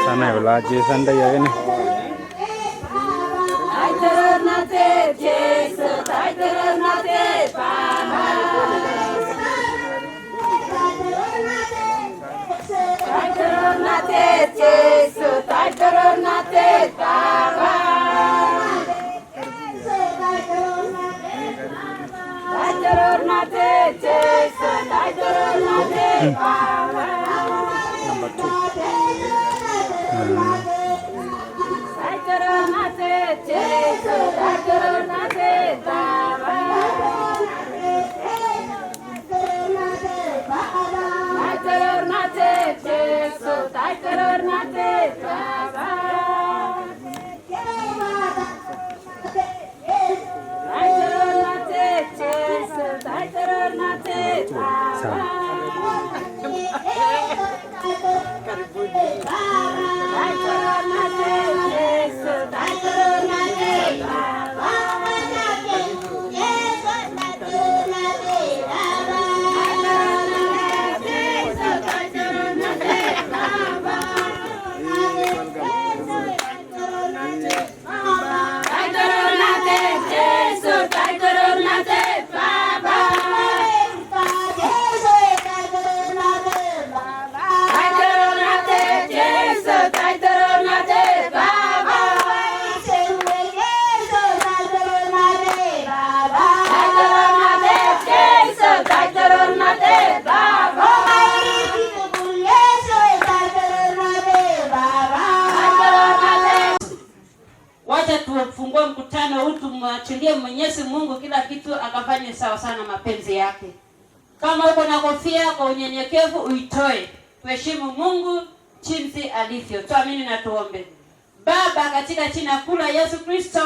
Sana wala Jason da yaga ni. Wacha tufungue mkutano huu, tumwachilie Mwenyezi Mungu kila kitu akafanye sawa sana mapenzi yake. Kama uko na kofia, kwa unyenyekevu uitoe. Tuheshimu Mungu jinsi alivyo. Tuamini na tuombe. Baba, katika jina kuu la Yesu Kristo,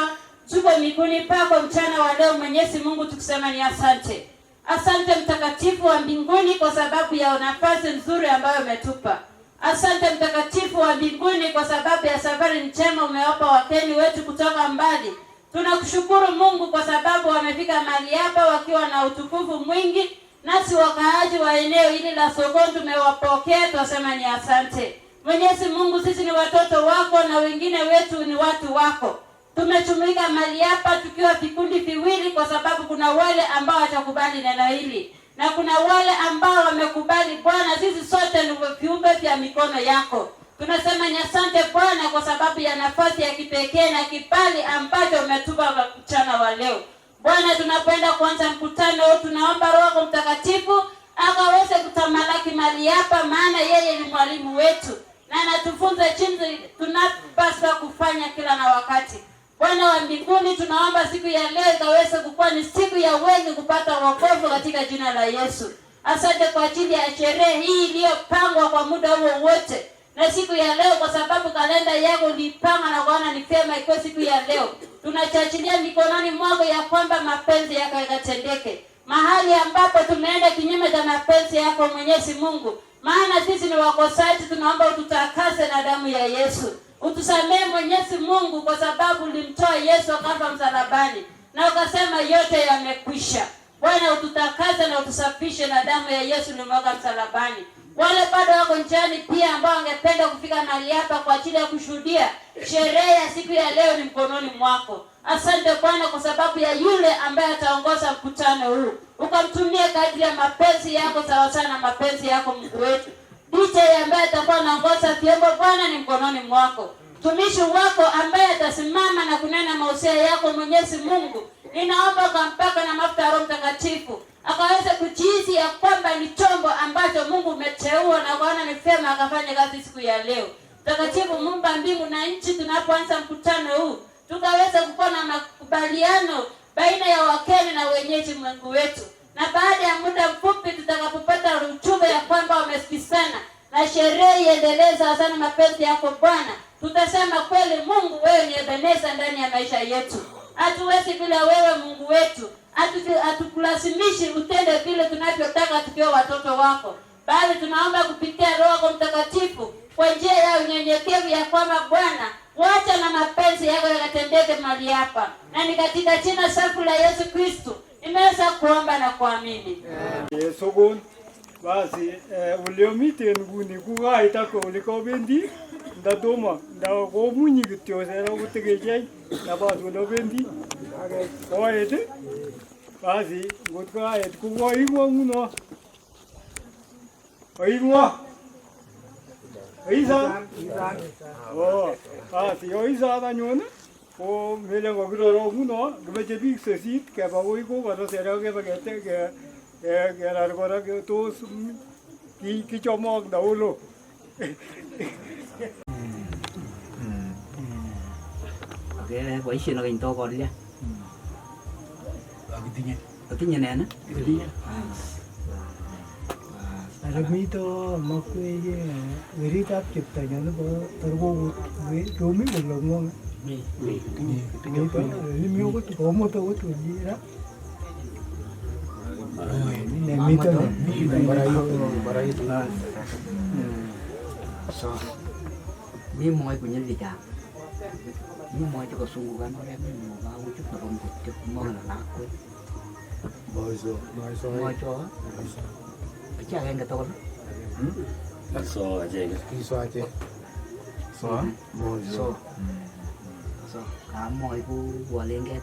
tuko miguuni pako mchana wa leo Mwenyezi Mungu, tukisema ni asante. Asante mtakatifu wa mbinguni kwa sababu ya nafasi nzuri ambayo umetupa. Asante mtakatifu wa mbinguni kwa sababu ya safari njema umewapa wageni wetu kutoka mbali. Tunakushukuru Mungu kwa sababu wamefika mahali hapa wakiwa na utukufu mwingi, nasi wakaaji wa eneo hili la Sokoni tumewapokea, tunasema ni asante. Mwenyezi Mungu, sisi ni watoto wako na wengine wetu ni watu wako. Tumechumika mahali hapa tukiwa vikundi viwili kwa sababu kuna wale ambao watakubali neno hili na kuna wale ambao wamekubali. Bwana, sisi sote ni viumbe vya mikono yako. Tunasema ni asante Bwana kwa sababu ya nafasi ya kipekee na kibali ambacho umetupa mchana wa leo. Bwana, tunapoenda kuanza mkutano huu, tunaomba Roho Mtakatifu akaweze kutamalaki mahali hapa, maana yeye ni mwalimu wetu na anatufunza jinsi tunapaswa kufanya kila na wakati. Bwana wa mbinguni, tunaomba siku ya leo ikaweze kuwa ni siku ya wengi kupata wokovu katika jina la Yesu. Asante kwa ajili ya sherehe hii iliyopangwa kwa muda huo wote. Na siku ya leo kwa sababu kalenda yako ulipanga na kuona ni vyema ikuwe siku ya leo, tunachachilia mikononi mwako ya kwamba mapenzi yako yakatendeke. Mahali ambapo tumeenda kinyume cha mapenzi yako Mwenyezi Mungu, maana sisi ni wakosaji, tunaomba ututakase na damu ya Yesu. Utusamee Mwenyezi Mungu kwa sababu ulimtoa Yesu akafa msalabani na ukasema yote yamekwisha. Bwana, ututakase na utusafishe na damu ya Yesu ulimwaga msalabani. Wale bado wako njiani pia ambao wangependa kufika mahali hapa kwa ajili ya kushuhudia sherehe ya siku ya leo, ni mkononi mwako. Asante Bwana kwa sababu ya yule ambaye ataongoza mkutano huu, ukamtumie kadri ya mapenzi yako sawa sana mapenzi yako Mungu wetu. DJ ambaye atakuwa anaongoza vyombo Bwana, ni mkononi mwako. Tumishi wako ambaye atasimama na kunena mausia yako Mwenyezi Mungu, ninaomba ukampaka na mafuta ya Roho Mtakatifu akaweze kujihisi ya kwamba ni chombo ambacho Mungu umeteua na kuona ni vyema akafanya kazi siku ya leo. Mtakatifu Mungu mbingu na nchi, tunapoanza mkutano huu tukaweza kuwa na makubaliano baina ya wakeni na wenyeji Mungu wetu, na baada ya muda mfupi tutakapopata ujumbe ya kwamba wamesikizana na sherehe iendeleza sana mapenzi yako Bwana, tutasema kweli Mungu wewe ni Ebeneza ndani ya maisha yetu. Hatuwezi bila wewe Mungu wetu. Hatukulazimishi utende vile tunavyotaka tukiwa watoto wako, bali tunaomba kupitia Roho Mtakatifu kwa njia ya unyenyekevu ya kwamba Bwana, wacha na mapenzi yako yakatendeke mahali hapa, na ni katika jina safi la Yesu Kristo nimeweza kuomba na kuamini. Yesu basi uliomite nguni kuga itako ulikobendi ndadoma ndago munyi kityo sera utegeje na basi ulobendi oede basi gutka et kuwa igwa muno oigwa Isa oh basi oisa danyona o mele ngogiro muno gbeje big sesit ke bago ko baro sera ke bagete ke la gora ke to ki chomok da ulo cái quấy xin nó gần to còn đi nha. Cái tin này nè. Alamito makwe verita chipta nyana ba tarbo romi bolongo mi mi ko to mo to to dira ne mito barayo na So mi moi punya di jam. Mi moi tu kesungu kan orang mi mau bau tu perlu tu mau nak aku. Moi tu. Macam yang kata orang. So aja ke. So kamu ibu boleh ke?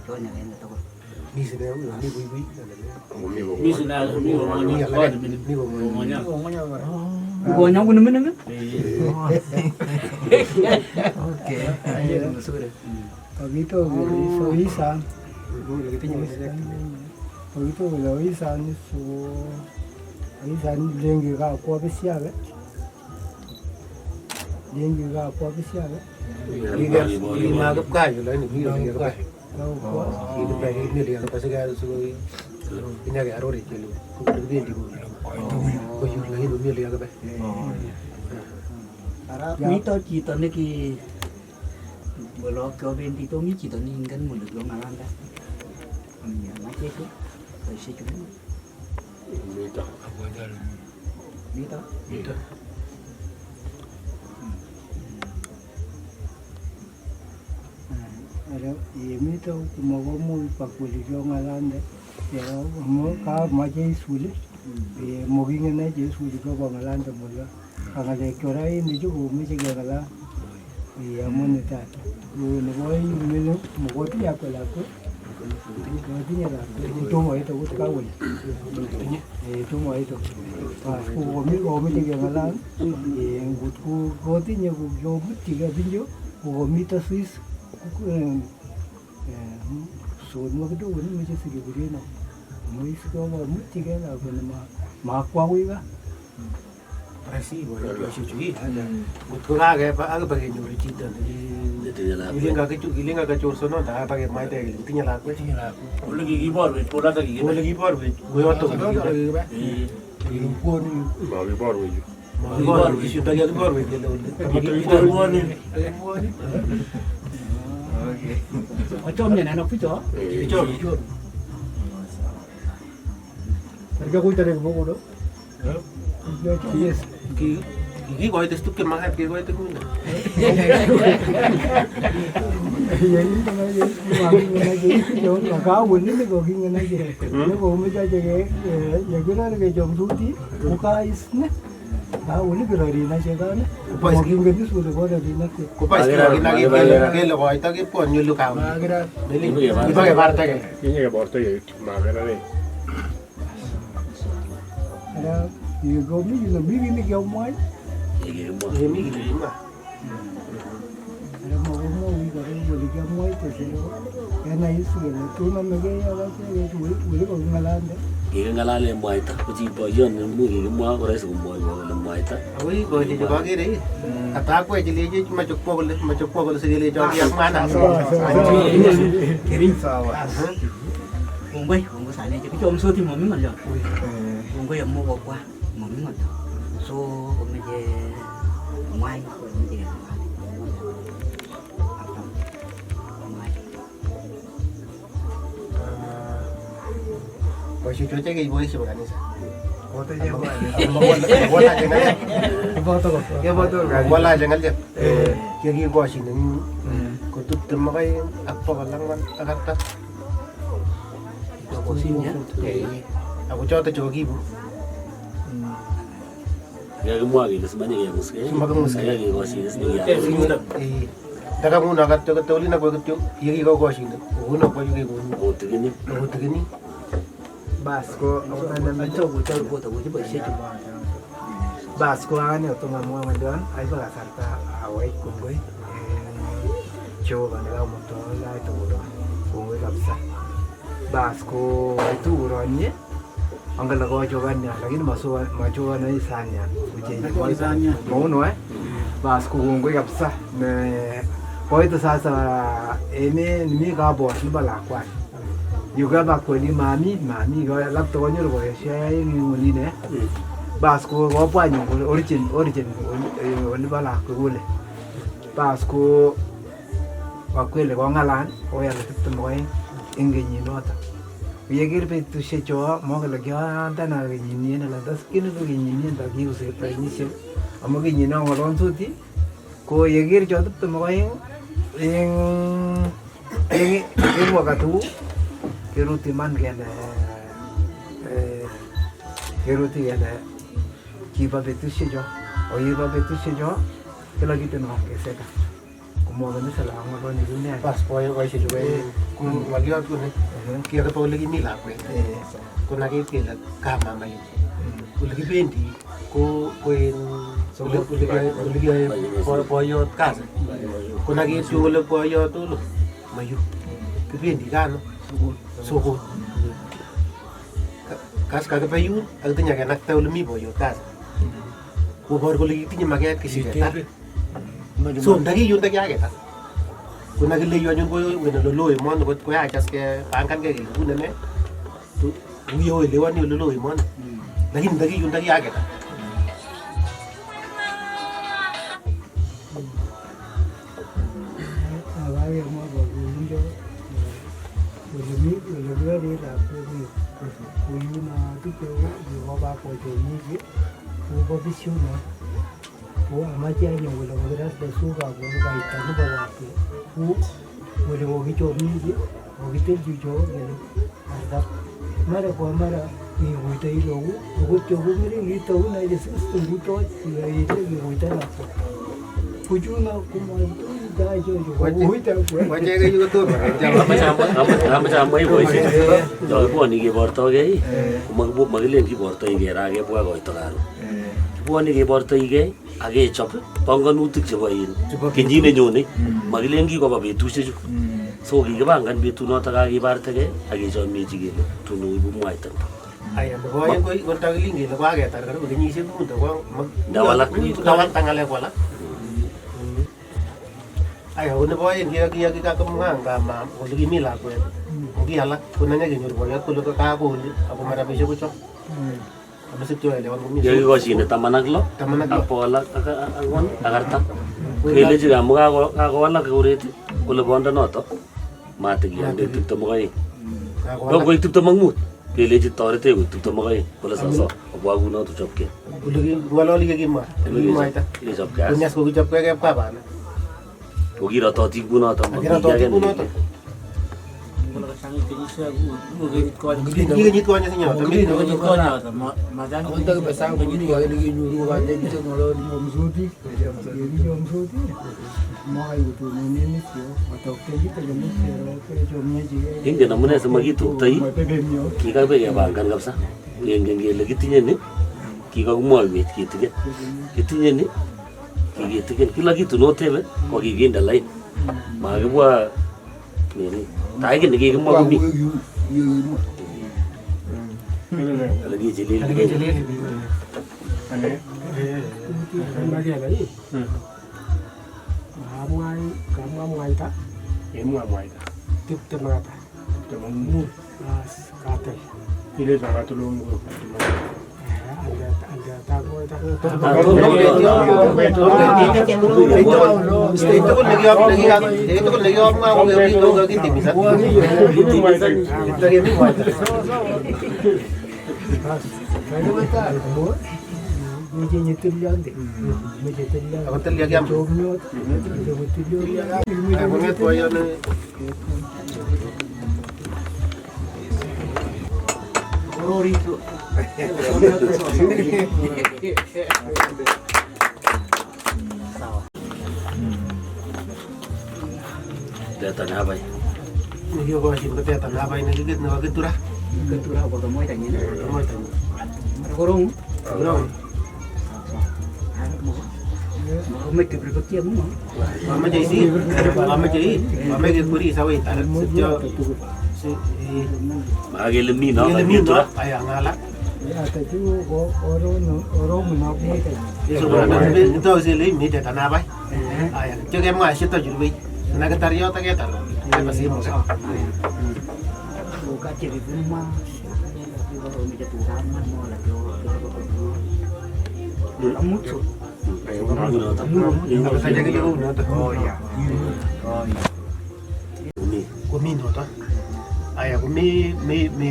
Coba yang kata orang. ni se deu ni bui Ni sudah ni Ugonjwa kuna mimi? Okay. Nzuri. Pagito so isan. Pagito lo isan so isan lengi ka kwa bisiaga. Lengi ka kwa bisiaga. Magap kayo lang ni Hiro ka. Ini bagi ni dia lepas segala suruh ini agak arori kilo. Kudu dia di gua. Kau yuk lagi dulu dia agak baik. Mito kita ni ki boleh kau benti tu mi kita ni kan mulut lo ngaran dah. Ya macam tu. Saya cuma. Mito. Mito. Ada mito kumawa mo pagpulisyo ngalan de. Ya mo ka macam suli. Mo gingin na je suli ko ngalan de mula. Angale korai ni jo mo je ngala. Ya mo ni ta. Ni boy milo mo ko ti ako la ko. Ko ti ni la. Tu mo ito ko ka wala. Tu mo ito. Ko mo je ngala. Ko ti ni ko jo mo ti ga binjo. Ko mito Swiss. Soon mo kado wala mo siya siguro na mo isko mo tiga la ko na makwawi ba Presi boleh dia cuci. Betul agak agak bagi nyuri cinta. Giling agak cur sono dah bagi mai teh giling tinggal aku. Lagi gibor, bola lagi. Lagi bor we. Gue waktu lagi ba. pon Bawi bor we. Bor isu bagi bor we. Kita bor ni. Macam ni nak pun Icor. harga ko tare ko ko do yes Gigi kau itu stuk kemangat gigi kau itu guna. ya ini tengah ye mana ye jo ka won ni ko king na ye ne ko me ja je ye gura ke jom duti ko ka isne ka won ke ri na je ka ne ko king ke su ko ri na ke Kau pasti lagi gelo kau itu ke pon nyulu kau. agra Ini bagi partai ke. Ini ke bor to ye magara ni. ada ye go mi ni ke mai Ini gigi mah. ada mo wi ga ri ke mai te se ya na isu le tu na me ge ya ba se wi ko ngalande Kita ngalale muaita, kuci boyon mu kita mua orang suku muaita. Wih, kau jadi bagi deh. Kata aku aja dia cuma cukup kalau segala jauh yang mana. Kering sawah. Unggai sana je. Kita omso ti mami ngal ya. Unggai yang mau apa? Mami ngal. So, kami je mai, kami je. Kau cuci ke ibu isi bukan sih? foto je ba Bola jangan. foto ko Ya betul. Bola jangan je. Jadi gua sini. Kau tuh termakai apa kalau agak tak. Aku sini ya. Aku coba tu jogi bu. Ya mua kita sebanyak ya muske. Saya lagi kau sini sendiri. Daga muna katuli na gua ketu. Yagi kau sini. Guna kau juga guna. Oh tu gini. Oh tu gini. basko au tanda mi Betul betul betul betul betul. basko ane to mamwa mandon ai ba sarta awai kungoi cho ba na mo to la to ro kungoi kapsa basko itu ronye angala ko cho ban ya lakini macho na isanya uje isanya no basko kungoi kapsa ne kwa hiyo sasa ni ka boss ni bala kwa juga bakuli mami ga lapto konyo ko siya yung nguli ne bas ko pa nyo origin oni bala ko gule bas ko bakwele ko ngalan o ya le mo engenyi nota yegir pe tu se cho mo ga gya dana ga ni ne la das kin ko ni ne da gi use pa ni se amo gi ni no ron suti ko yegir cho tu mo en mo ga tu Keruti man kena, keruti kena, kiba betul saja, oyiba betul saja, kalau kita nak kesehatan, kumpulan ni salah orang ni dunia. Pas kau yang kau isi juga. Kau lagi aku ni. Kira kau lagi mila kau. Kau nak kita kamar mai. Kau lagi bendi. ko en olivia boyot kasi kuna kitu ole boyot ulo mayu kipendi kano sokon kas kakipayun ak tinya kenakta ole mi boyot kasi kobor kole kitinye maket kisireta so ndakiyun ndakiaketar kuna kileyu anyun kowen ole loo emoni kot koyach as kepangankei kele kune ne uyo elewani ole loo emoni lakini ndakiyun ndakiaketar mara kwa mara iguita hilo ugote ugumiri ngita una ile sisi nguto ile iguita na kujuna kuma dajo uita wache ke yuko to amachamo boisiet yo kibwoni kebortogei komakilen kibortoi kera kebwa koito karo kibwoni kebortoigei ak kechop panganutik chebo kenyit nenyone makilen kikoba betusiechu so kikipangan betunoto kakibartegei ak kechomiechi kele tun oibu mwaita aya boyen ko takiling kele kwaketar karibu kenyisiek mut ko ndawalak tangalek wala aya ko nebo aeng kikakomwa ngama kole kimi lakwet ko alak ko nanya kenyor boyot kole kakoli ako marabishek kochop amasipcho elewan komi yekikoshine 16 ak bogol ak ang'wan ak artam kelechi kamu kakowalak kuret kole bondonoto matikiyonde 22 ko koik 25 kelechi toretech koik 22 kole sasa obwa kunoto chopkei kole ngololi kekimwa kimwaita kechopkei kunyas ko kichopkei kepkabana kokirototi kunoto Kenyit konye sinyo ingen amune simakituktoi kikabe kepangan kabisa kengen kele kitinye ni kikakimwoiwech kitinye ni kikitigen kila kitu notebe ko kikinde lain makibwa nini taiki nikikimwa komi ale kicheleli mwaita emwa mwaita tiptem ak ata temamut katel ile zakatulungu Teta nabai. Niki ko shin ko teta nabai niki git na gitura. Ketura ko moy tanya ni. Moy tanya. Korong. Korong. Mo te berkotia mo. Mama jadi, mama ke kuri sawai tarik sejak Mage lemi no. Lemi no. Ayah ngala. ata tu orang nak moy tanya Itu sih lemi teta nabai. Ayah, jangan mau asyik tu jual. Nak tarik atau kita tarik? Saya pasti mau. Bukan jadi rumah. Kalau macam tu ramai mau lah jo. Amut tu. Apa saja kita guna tu. Oh ya. Kumi no tu. Ayah kumi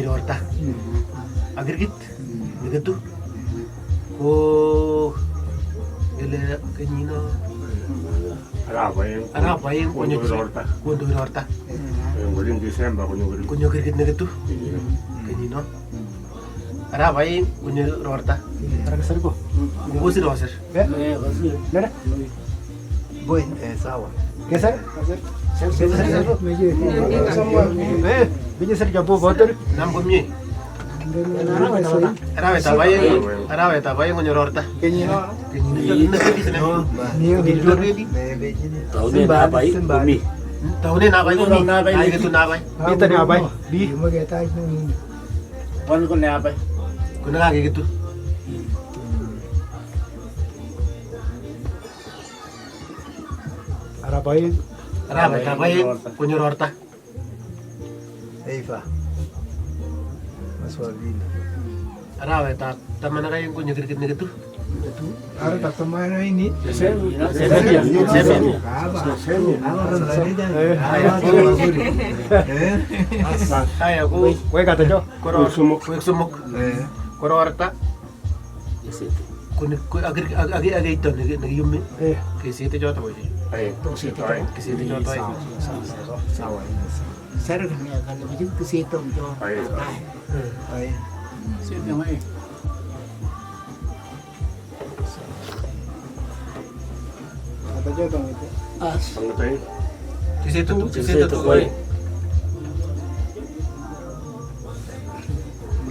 rota. Agar gitu. Oh, ele kenyino. Araba yang kunyo rota. Ngolin Desember kunyo kirkit na gitu. Kenyino. Araba yang kunyo rota. Para kasar ko. Kunyo si roser. Nada. Buen, sawa. ¿Qué sir? Nama kami. Arawet apa yang nyororta? Kenyino. Tahun apa ini? Bumi. Tahun ini apa ini? Ay gitu apa? Kita ni apa? Di. Wan ko na apa? Kuna lagi gitu. Arabai. Arawet apa yang nyororta? Eva. Maswalina. Arawet taman na kayong kunyagirgit na gitu. Ada tak teman ini? Ay ako. Kue kata jo. Koro sumuk. Koro orta. Kun agak itu nagiyumi. Kasi ito jota boy. Ay, Kasi ito jota. Sawah. Saya kami akan lebih ke situ jo. Ay. Situ mai. Kata jo dong itu. Kasi ito boy.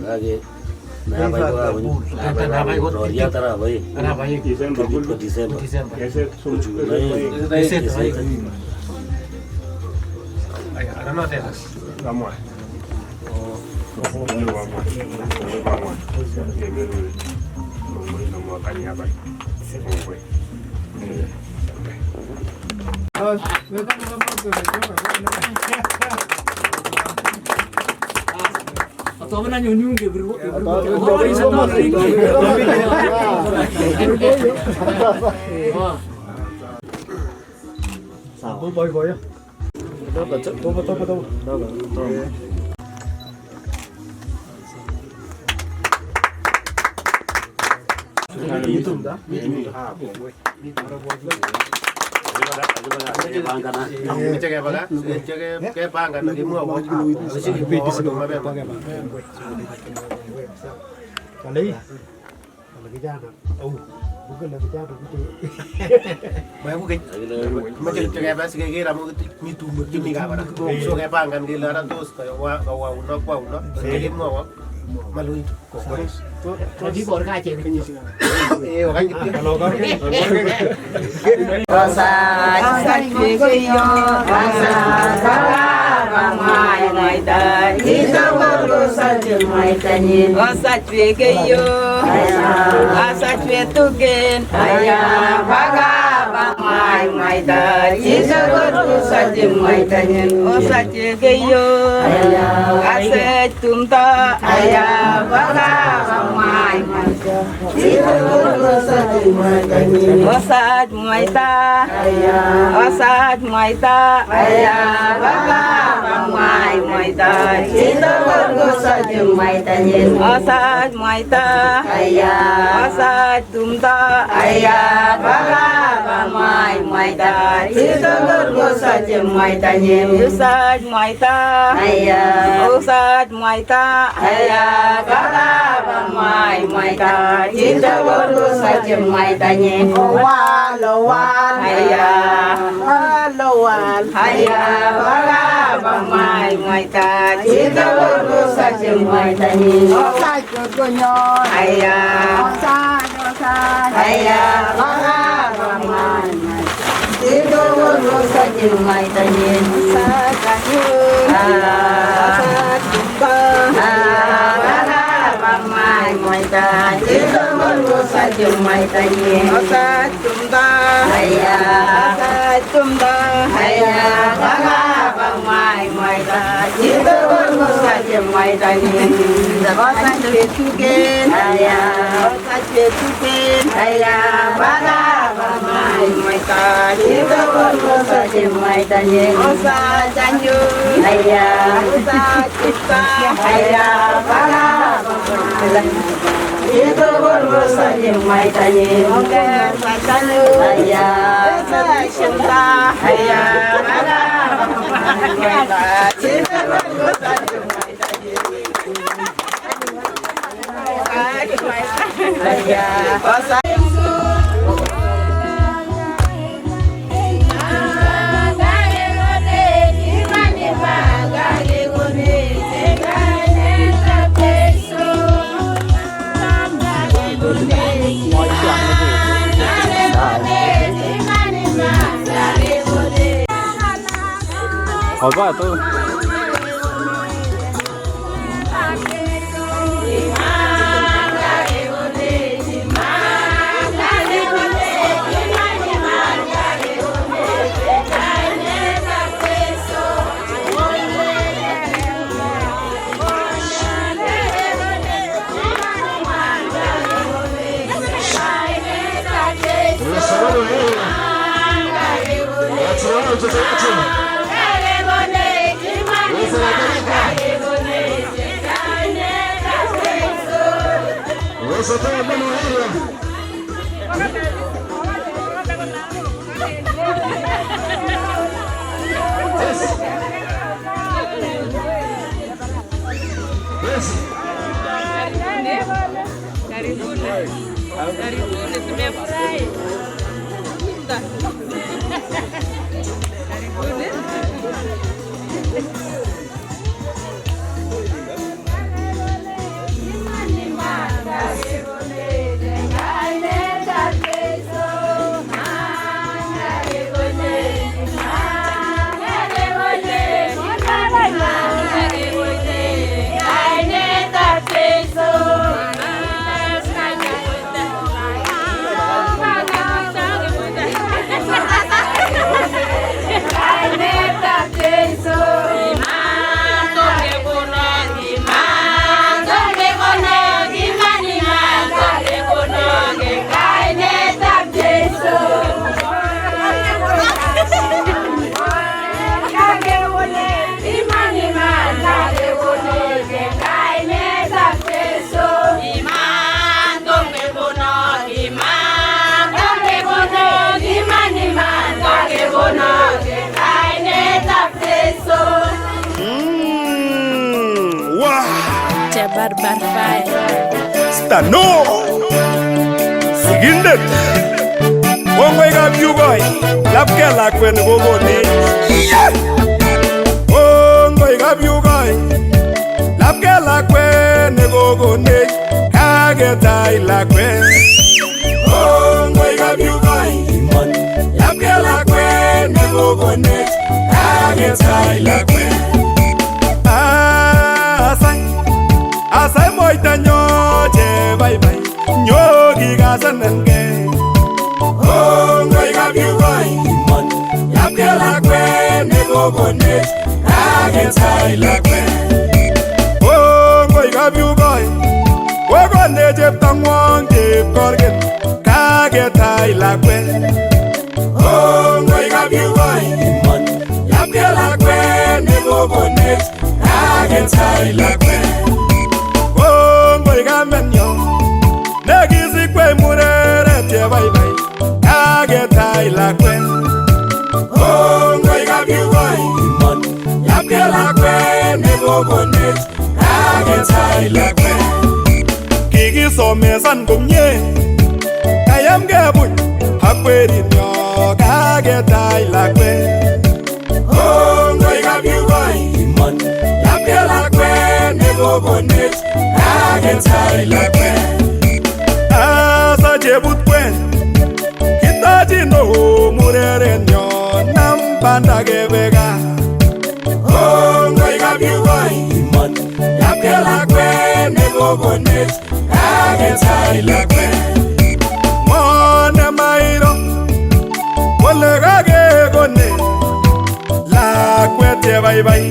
Lagi. Nah, Roria tara boy. Apa yang Desember Ke Desember. Ese Ay, ano na tayo? vamos. Vamos. Atau mana nyunyung dia bro? Sabu boy ya. Tunggu. Itu dah. Cek apa kan? Cek pangkat lagi mau apa? Masih di bid di apa? Kali. Lagi jalan. Oh, bukan lagi jalan gitu. Bayar mungkin. Macam cek apa sih kira mau itu ni kabar. So kayak pangkat di luar terus kayak wah uno. Jadi mau malu itu. Jadi bor kaca ni. Orang gitu. Kalau kan. Rasa sakiyo rasa mai mai da isa waro saje mai tani rasa sakiyo rasa tugen aya baga mai da isa waro saje mai tani rasa sakiyo rasa tumta aya baga mai da isa waro saje mai tani Osat muaita, osat muaita, ayah bapa bangmai muaita, cinta berdosa jumaita nyen. Osat muaita, ayah, osat tumta, ayah bapa bangmai muaita, cinta berdosa jumaita nyen. Osat muaita, ayah, osat muaita, ayah bapa bangmai muaita, cinta berdosa jumaita nyen. Lawan, haya, bala, bamai, maita, cinta berdosa cemai tani. Osa jodohnya, haya, haya, bala, bamai, cinta berdosa cemai tani. Osa kanyun, osa jumpa, bala, bamai, maita, cinta berdosa cemai tani. Osa tumda, haya, tumda, haya, bala, bamai, maita, cinta berdosa cemai tani. Osa tuken, haya, osa tuken, haya, bala, bamai, maita, cinta berdosa cemai tani. Osa janjun, haya, osa cipta, haya, bala, bamai. Itu berdosa cemai tani. Oke, sasalu, haya, cinta, haya, bala, bamai, cinta berdosa cemai tani. Haya, osa. Gale gone, gale gone, Oba tu. Karibuni, tumefurahi. Barbar Stano Sigindet Ongoi kap yugoi Lapke lakwen kogoni Ongoi kap yugoi Lapke lakwen kogoni Kagetai lakwen Ongoi kap yugoi Lapke lakwen kogoni Kagetai lakwen Asai moita nyoche bye bye nyogi gasanenge Ongoi kap yugoi Lapke lakwen negogone Kagetai lakwen Ongoi kap yugoi Wogone cheptangwong chepkorgen Kagetai lakwen Ongoi kap yugoi Lapke lakwen negogone Kagetai lakwen Ongoi kamenyo Negisikwe murere tie bye bye Kagetai lakwen Ongoi kap yugoi Lapke lakwen negogone Kagetai lakwen Kikisomesan komye Kayam kebuny Hakwerin nyo Kagetai lakwen Ongoi kap yugoi Lapke lakwen negogone Kagetai lakwen Asa jebut kwen Kitaji no mureren nyo Nampanda gebega Ongoi kap yugoi Lapke lakwen negogone Kagetai lakwen Mone mairo Wole kagegone Lakwet ye bye bye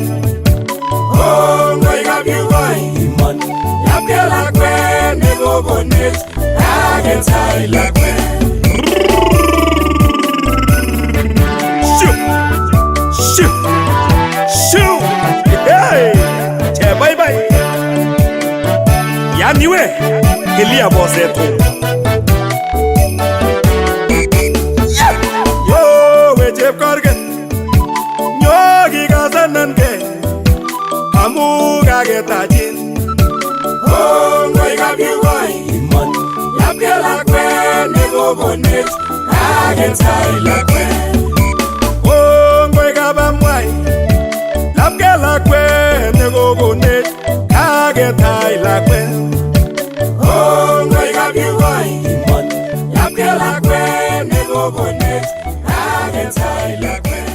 Ongoi kap yugoi Lapke lakwen negogone Kagetai lakwen Shoo Shoo Shoo Hey Che bye bye Yaniwe Kelia boseto Yo we chepkorgen Nyogi gasanenge Amu kagetajin Ongoi kap yugoi Lapke lakwen negogone Kagetai lakwen Ongoi kap amwai Lapke lakwen negogone Kagetai lakwen Ongoi kap yugoi Lapke lakwen negogone Kagetai lakwen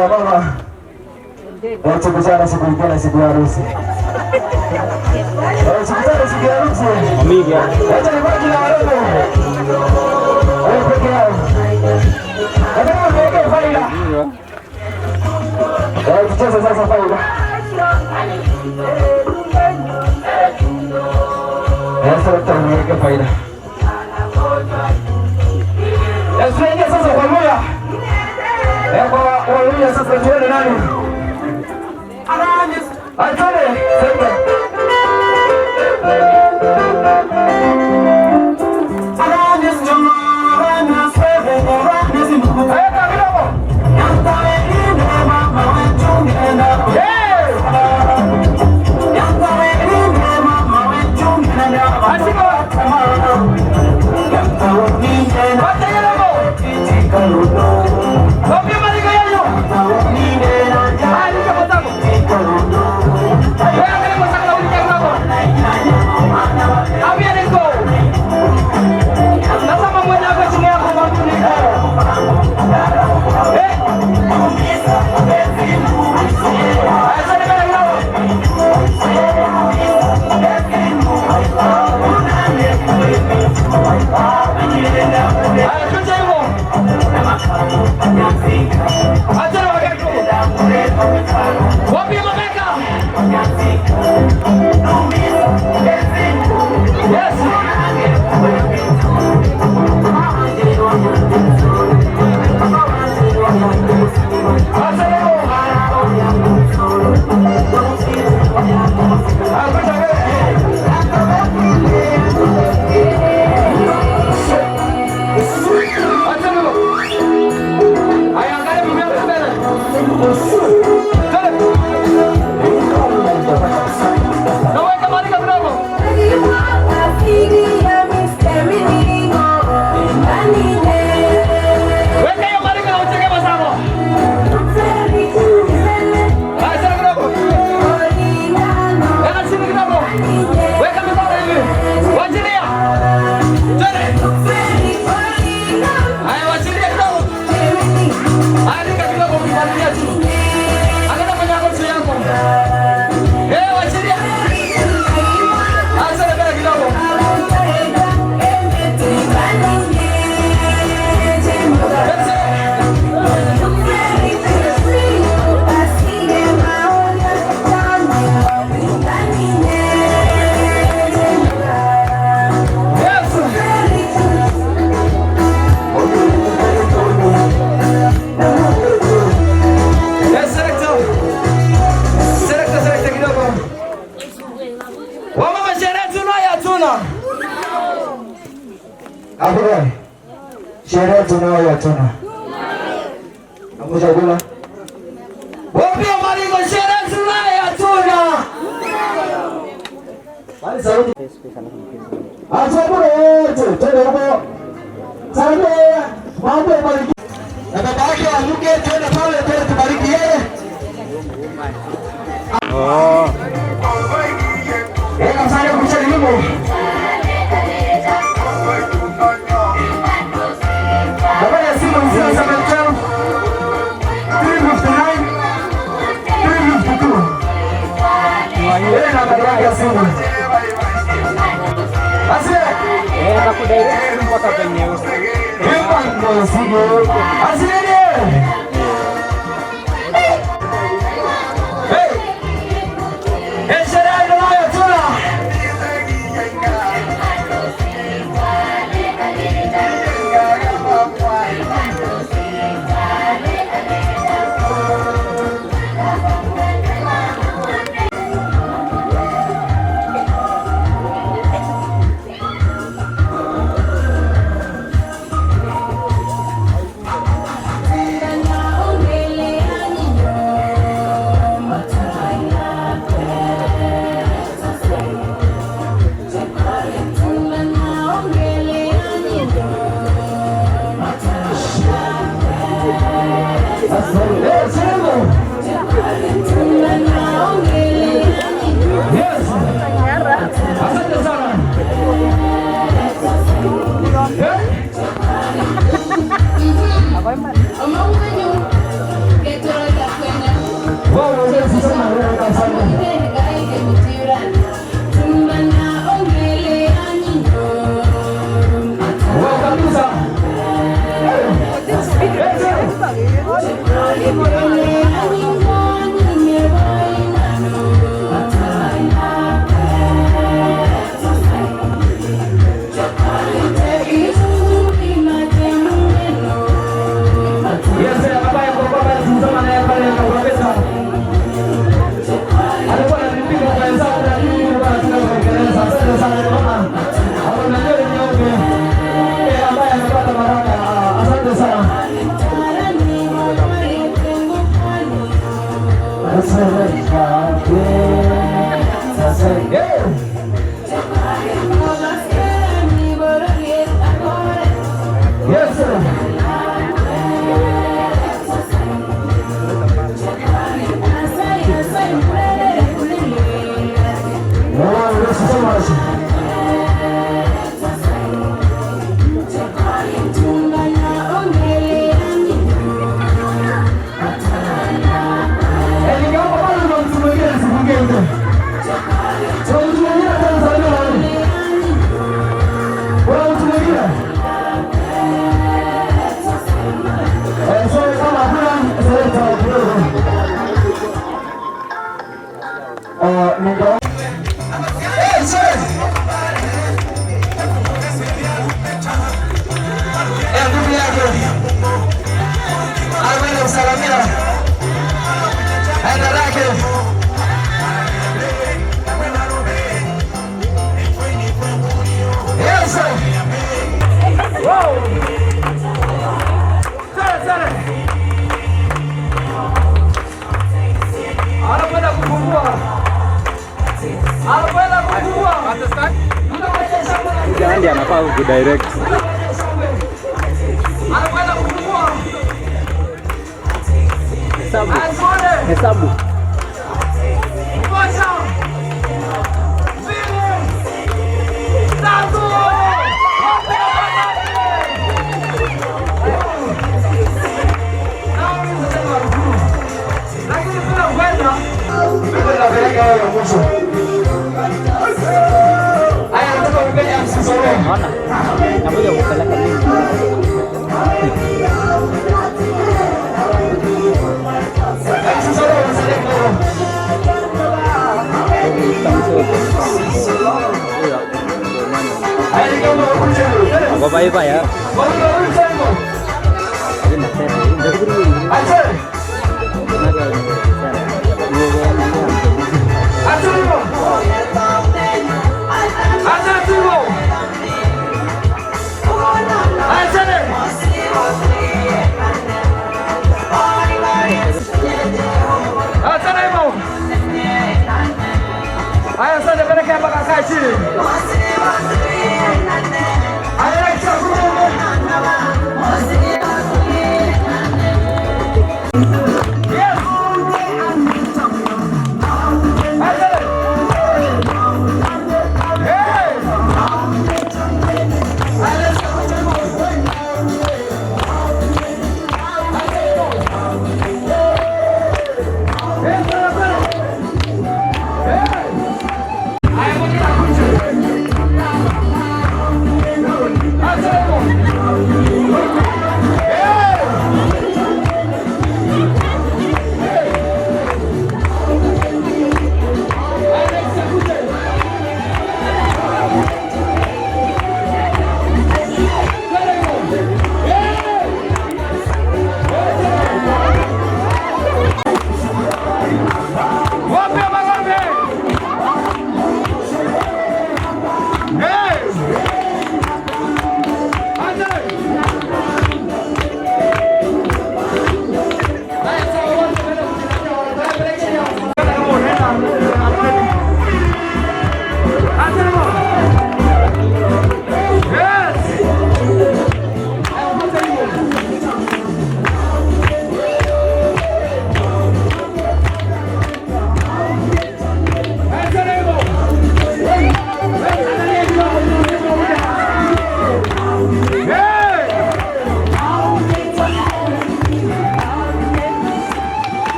Wamama tukutane siku nyingine, siku ya harusi. Tukutane siku ya harusi. Amiga. Wacha nibaki na warembo. Wewe peke yako. Ongeza sasa faida. Sasa tutaweka faida. Tunaingia sasa kwa moja. Kwa moja sasa tuone nani. Atole, sema. Sherehe tunayo hatuna. Hamjagula. Wapi maringo sherehe tunayo hatuna. Bali sauti. Asante wote. Twende hapo. Sante. Mambo bariki. Na baba yake aluke twende pale twende tubariki yeye. Oh. Msale kumchali Mungu. Usisahau kudirect. Hesabu. Apa Pak ya? Ayo saja mereka bakal kasih. Ayo kita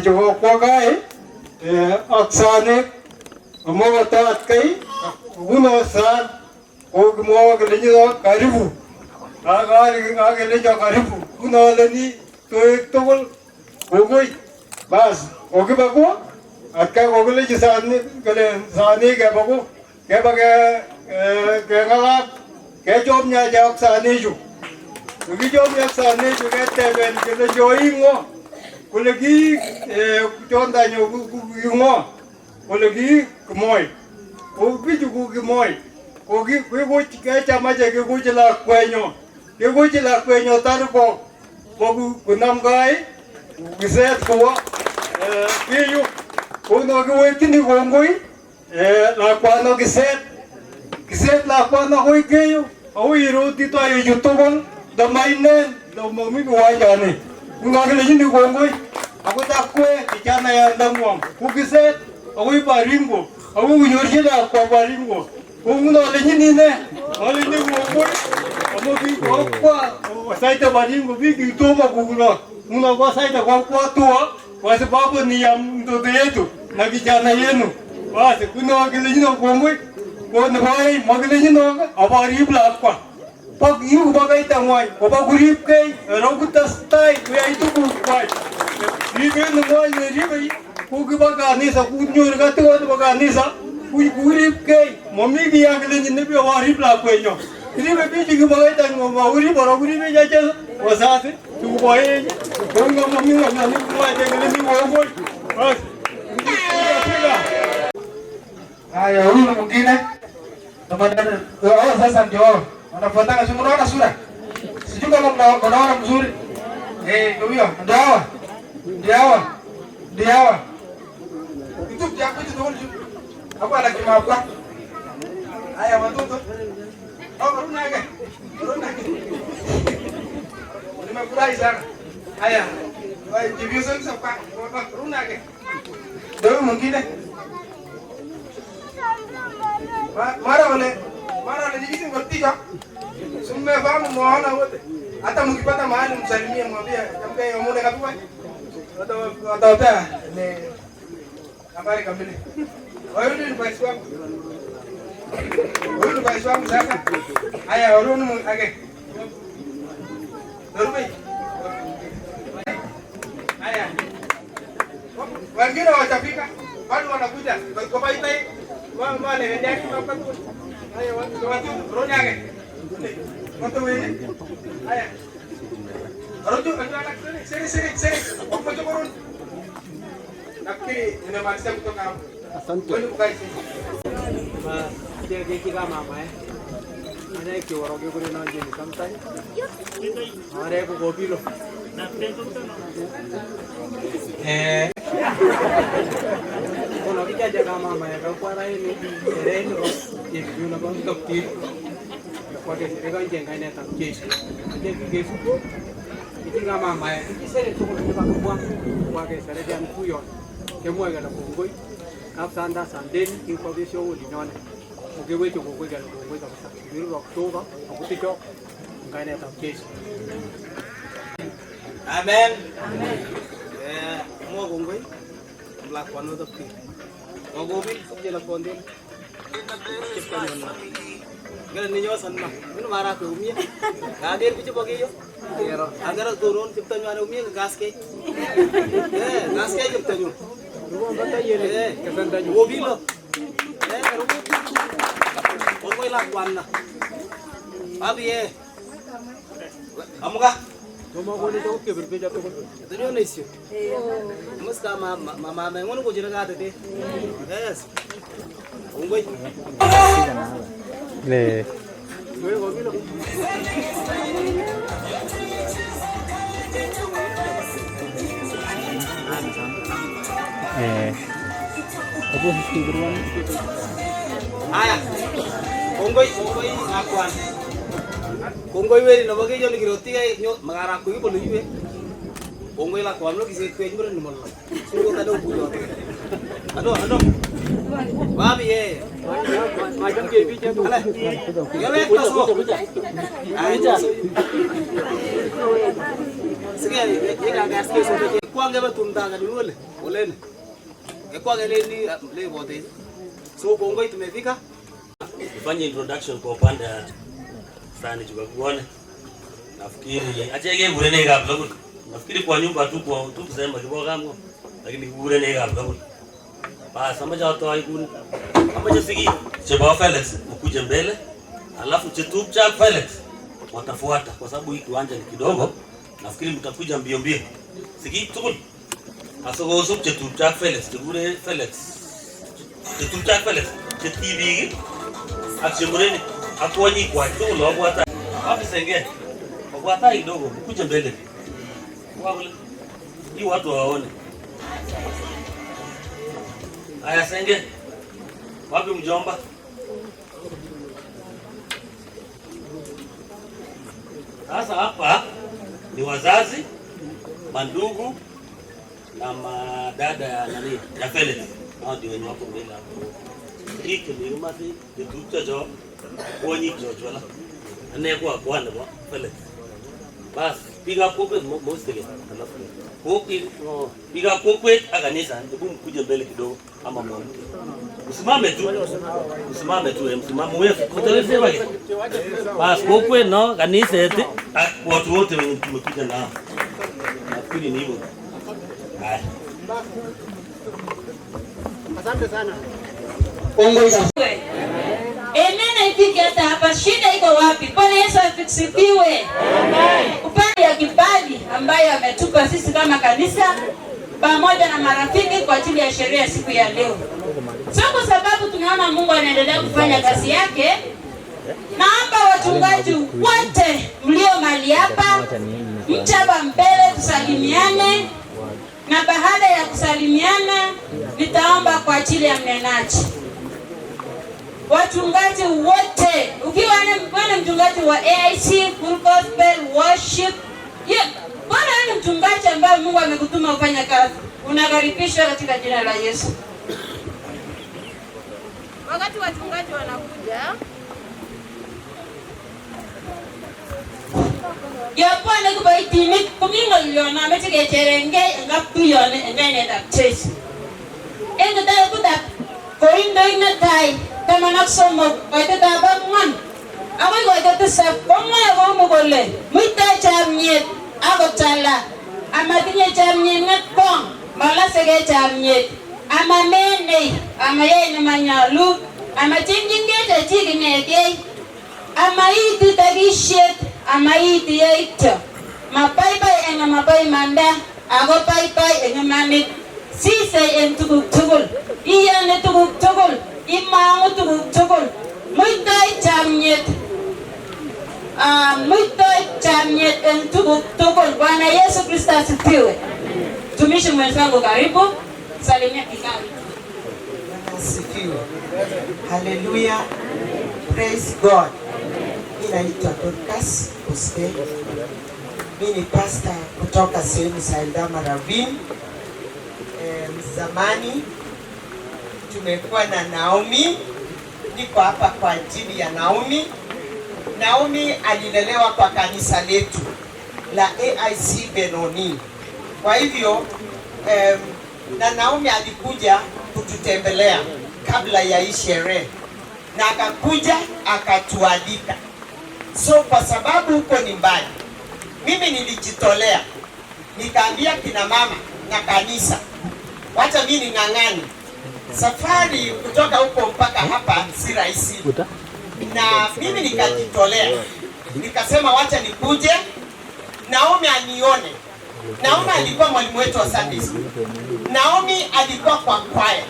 Juga kuagai aksane mau taat kai guna san o mau kelenya karibu aga kelenya karibu guna leni to gogoi bas oke bago atka gogole jisane kale sane ke bago ke baga ke ngala ke jobnya jak sane ju gi jobnya sane ju ke teben ke joingo Kulagi conda nyo ngo kulagi kmoy obi jugu kmoy ogi go ke chama je ke go jela kwenyo tar ko bogu kunam gai giset ko kiyu uno go kini gongoi la kwano giset la kwano hoy keyo awi roti to ay jutobon da mainen da momi wa jani Ngagele jini gongoi, aku takwe kijana ya ndangwam. Kukiset, aku iparingo, aku nyorjela kwa paringo. Kunguno le jini ne, Hali ni ngomoi. Amoki kwa wasaita baringo bigi toma kugula. Una kwa saita kwa toa. Kwa sababu ni ya mtoto yetu na kijana yenu. Basi kuna wakilini ngomoi. Kwa nafai magilini no abari blakwa. Pag yu bagay tangway, pagurip kay rogutas tay kuya itu kukway. Ribe nangway ni ribe kugi bagani sa kunyor katuwa bagani sa kurip kay mami biya kile ni bi wari blakwa nyo. Ribe bi gi bagay tangwa wari baraguri be jacha wasase tu boye konga mami na ni kuwa de kile ni woboy. Bas. Haya, huyu mwingine. Sasa ndio wanafuatana, si mnaona sura? Sijui kama mnaona mzuri. Ndio ndio hawa. Kitu cha kitu ndio hapo anakimapa. Haya watoto. Runa. Nimefurahi sana. Haya. Jibiuze msapa. Runa. Ndio mwingine. Mara wale jikisi ngotika. Sumefahamu mwaona wote. Hata mkipata mahali msalimie mwambie tamka hiyo muone kabisa. Watawapea ni habari kamili. Wewe ndio basi wangu. Wewe ndio basi wangu sasa. Haya uruni age. Dorme. Haya. Wengine watafika. Bado wanakuja. Kwa baita hii. Mama ne ndio kwa kwa. Haya watu ronyage. Watu wewe. Haya. Rojo anak seri. Wapo chokorun. Nafikiri nimemaliza kutoka hapo. Asante. Wewe ukae chini. Dia kama mama ana kiworoge kule na njeni kamtani. Are ko gopilo. Kono kijaja kama mama ya kwa rai ni reno yetu na kwa mtokti. Kwa ke rega jenga ina tam keshi. Anje kesu. Ikinga mama ya kisere tuko kwa kwa ke sare jam kuyo. Kemwa gala kongoi. Kapsanda sanden information ulinone. Ukiwe choko kwa gala kongoi kabisa. Biro Oktoba akutito ngane tam keshi. Amen. Mo kongoi. Mlakuan untuk ti. Mogobil jela kondel. Kita mana? Kalau ninyo sana, mana marah tu umia. Kadir bicu bagi yo. Agar turun kita mana umia gas ke. Gas ke kita jo. Rumah betul ye. Kesana jo. Mobil lo. Rumah. Kongoi lakuan na. Abi ye. Kamu kah? Mama ko ni to ke berbeza to. Itu ni sih. Muska mama mengono ko jira gata de. Yes. Ungoi. Le. Gue gobilo. Apa sih beruang? Ayah. Ungoi akuan. Kongoi weri na bagay joni kiroti ay mangara ko ibo luwe. Kongoi la kwamlo kisi kwenye mre numol. Sugo kado bulo. Ano. Babi ye. Macam ke bicha tu. Yole kaso. Ay. Sige ega gas ke so ke kwange ba tunda ga dulole. Olene. E kwange le bote. So kongoi tumefika. Fanya introduction kwa upande sana tukakuone. Nafikiri achege gurene kabla kuno. Nafikiri kwa nyumba tu kwa tu kusema kiboga kama lakini gurene kabla kuno. Basi amaja watu haikuni. Amaja sigi cheba Felix ukuje mbele. Alafu chetup cha Felix watafuata kwa sababu hii kiwanja ni kidogo. Nafikiri mtakuja mbio. Sigi tukul. Asogo usup chetup cha Felix tugure Felix. Chetup cha Felix chetibi akishimureni akuonyi kwa tu lo bwata wapi senge bwata kidogo kuja mbele wale hii watu waone haya senge wapi mjomba sasa hapa ni wazazi mandugu na madada ya nani ya Felix hao ndio wenye wako mbele hapo hiki ni umati ndio jo Kwani Joshua ane kwa kwana kwa pale. Bas piga kope mostly alafu. Kopi piga kope akanisa hebu mkuje mbele kidogo ama mwanamke. Usimame tu msimamo wewe kutolewa wapi? Bas kope no kanisa eti watu wote tumekuja nao. Nafikiri ni hivyo. Haya. Asante sana. Amen. Ifike hata hapa, shida iko wapi? Bwana Yesu asifiwe. Amen. Upande ya kibali ambayo ametupa sisi kama kanisa pamoja na marafiki kwa ajili ya sherehe ya siku ya leo. Sio kwa sababu tunaona Mungu anaendelea kufanya kazi yake. Naomba wachungaji wote mlio mahali hapa mchaba mbele tusalimiane, na baada ya kusalimiana nitaomba kwa ajili ya mnenaji. Wachungaji wote, ukiwa ni mchungaji wa AIC Full Gospel Worship, bwana ni mchungaji ambaye Mungu amekutuma kufanya kazi, unakaribishwa katika jina la Yesu. Wakati wachungaji wanakuja, yapone kubaitini kumingo liona metike cherenge ngapu yone ngene da chase. Endo da kuda koindo ina tai kama naksomo kaita da bangwan. Akoy ko ito sa pangay ko mo gole. Muita chamnyet ako chala. Amatinya chamnyet ngatpong malasege chamnyet. Amamene amaye ni manyalu amachinjinge chigine amaiti tagishet amaiti yaita mapaipai enga mapai manda ago paipai enga manit sisay en tuguk tugul iyane tuguk tugul imangu tuguk tugul muitay chamnyet en tuguk tugul. Bwana Yesu Kristo asifiwe. Tumishi mwenzangu karibu salimia kikao. Asifiwe. Hallelujah. Praise God. Naitwa Dorcas Gospel. Mimi ni pastor kutoka sehemu za Eldama Ravine. Zamani tumekuwa na Naomi. Niko hapa kwa ajili ya Naomi. Naomi alilelewa kwa kanisa letu la AIC Benoni. Kwa hivyo na Naomi alikuja kututembelea kabla ya hii sherehe, na akakuja akatualika. So kwa sababu huko ni mbali, mimi nilijitolea, nikaambia kina mama na kanisa, wacha mimi ning'ang'ani. Safari kutoka huko mpaka hapa si rahisi, na mimi nikajitolea, nikasema wacha nikuje Naomi anione. Naomi alikuwa mwalimu wetu wa Sunday school. Naomi alikuwa kwa kwaya,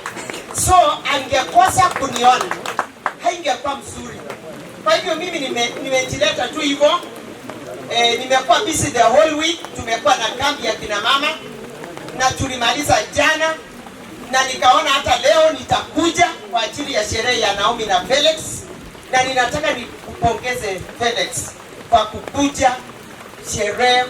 so angekosa kuniona haingekuwa mzuri. Kwa hivyo mimi nimejileta tu hivyo. Nimekuwa busy the whole week. Tumekuwa na kambi ya kina mama na tulimaliza jana, na nikaona hata leo nitakuja kwa ajili ya sherehe ya Naomi na Felix, na ninataka nikupongeze Felix kwa kukuja sherehe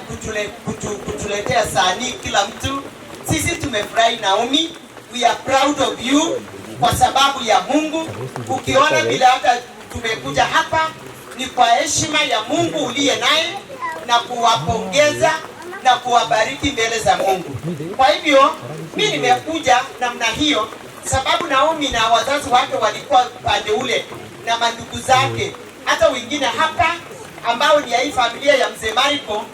kutuletea sani kila mtu. Sisi tumefurahi Naomi, we are proud of you kwa sababu ya Mungu. Ukiona bila hata tumekuja hapa ni kwa heshima ya Mungu uliye naye, na kuwapongeza na kuwabariki mbele za Mungu. Kwa hivyo mimi nimekuja namna hiyo sababu Naomi na wazazi wake walikuwa pande ule na mandugu zake, hata wengine hapa ambao ni ya hii familia ya Mzee Mariko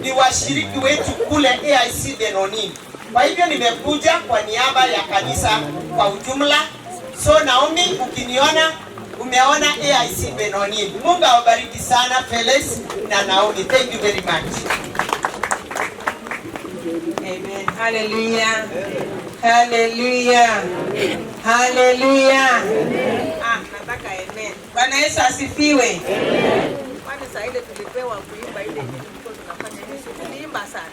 ni washiriki wetu kule AIC Benoni. Kwa hivyo nimekuja kwa niaba ya kanisa kwa ujumla. So Naomi, ukiniona umeona AIC Benoni. Mungu awabariki sana Felix na Naomi. Thank you very much. Amen. Hallelujah. Hallelujah. Hallelujah. Nataka amen. Bwana Yesu asifiwe. kwani saa ile tulipewa kuimba ile tulikuwa tunafanya hizo, tuliimba sana.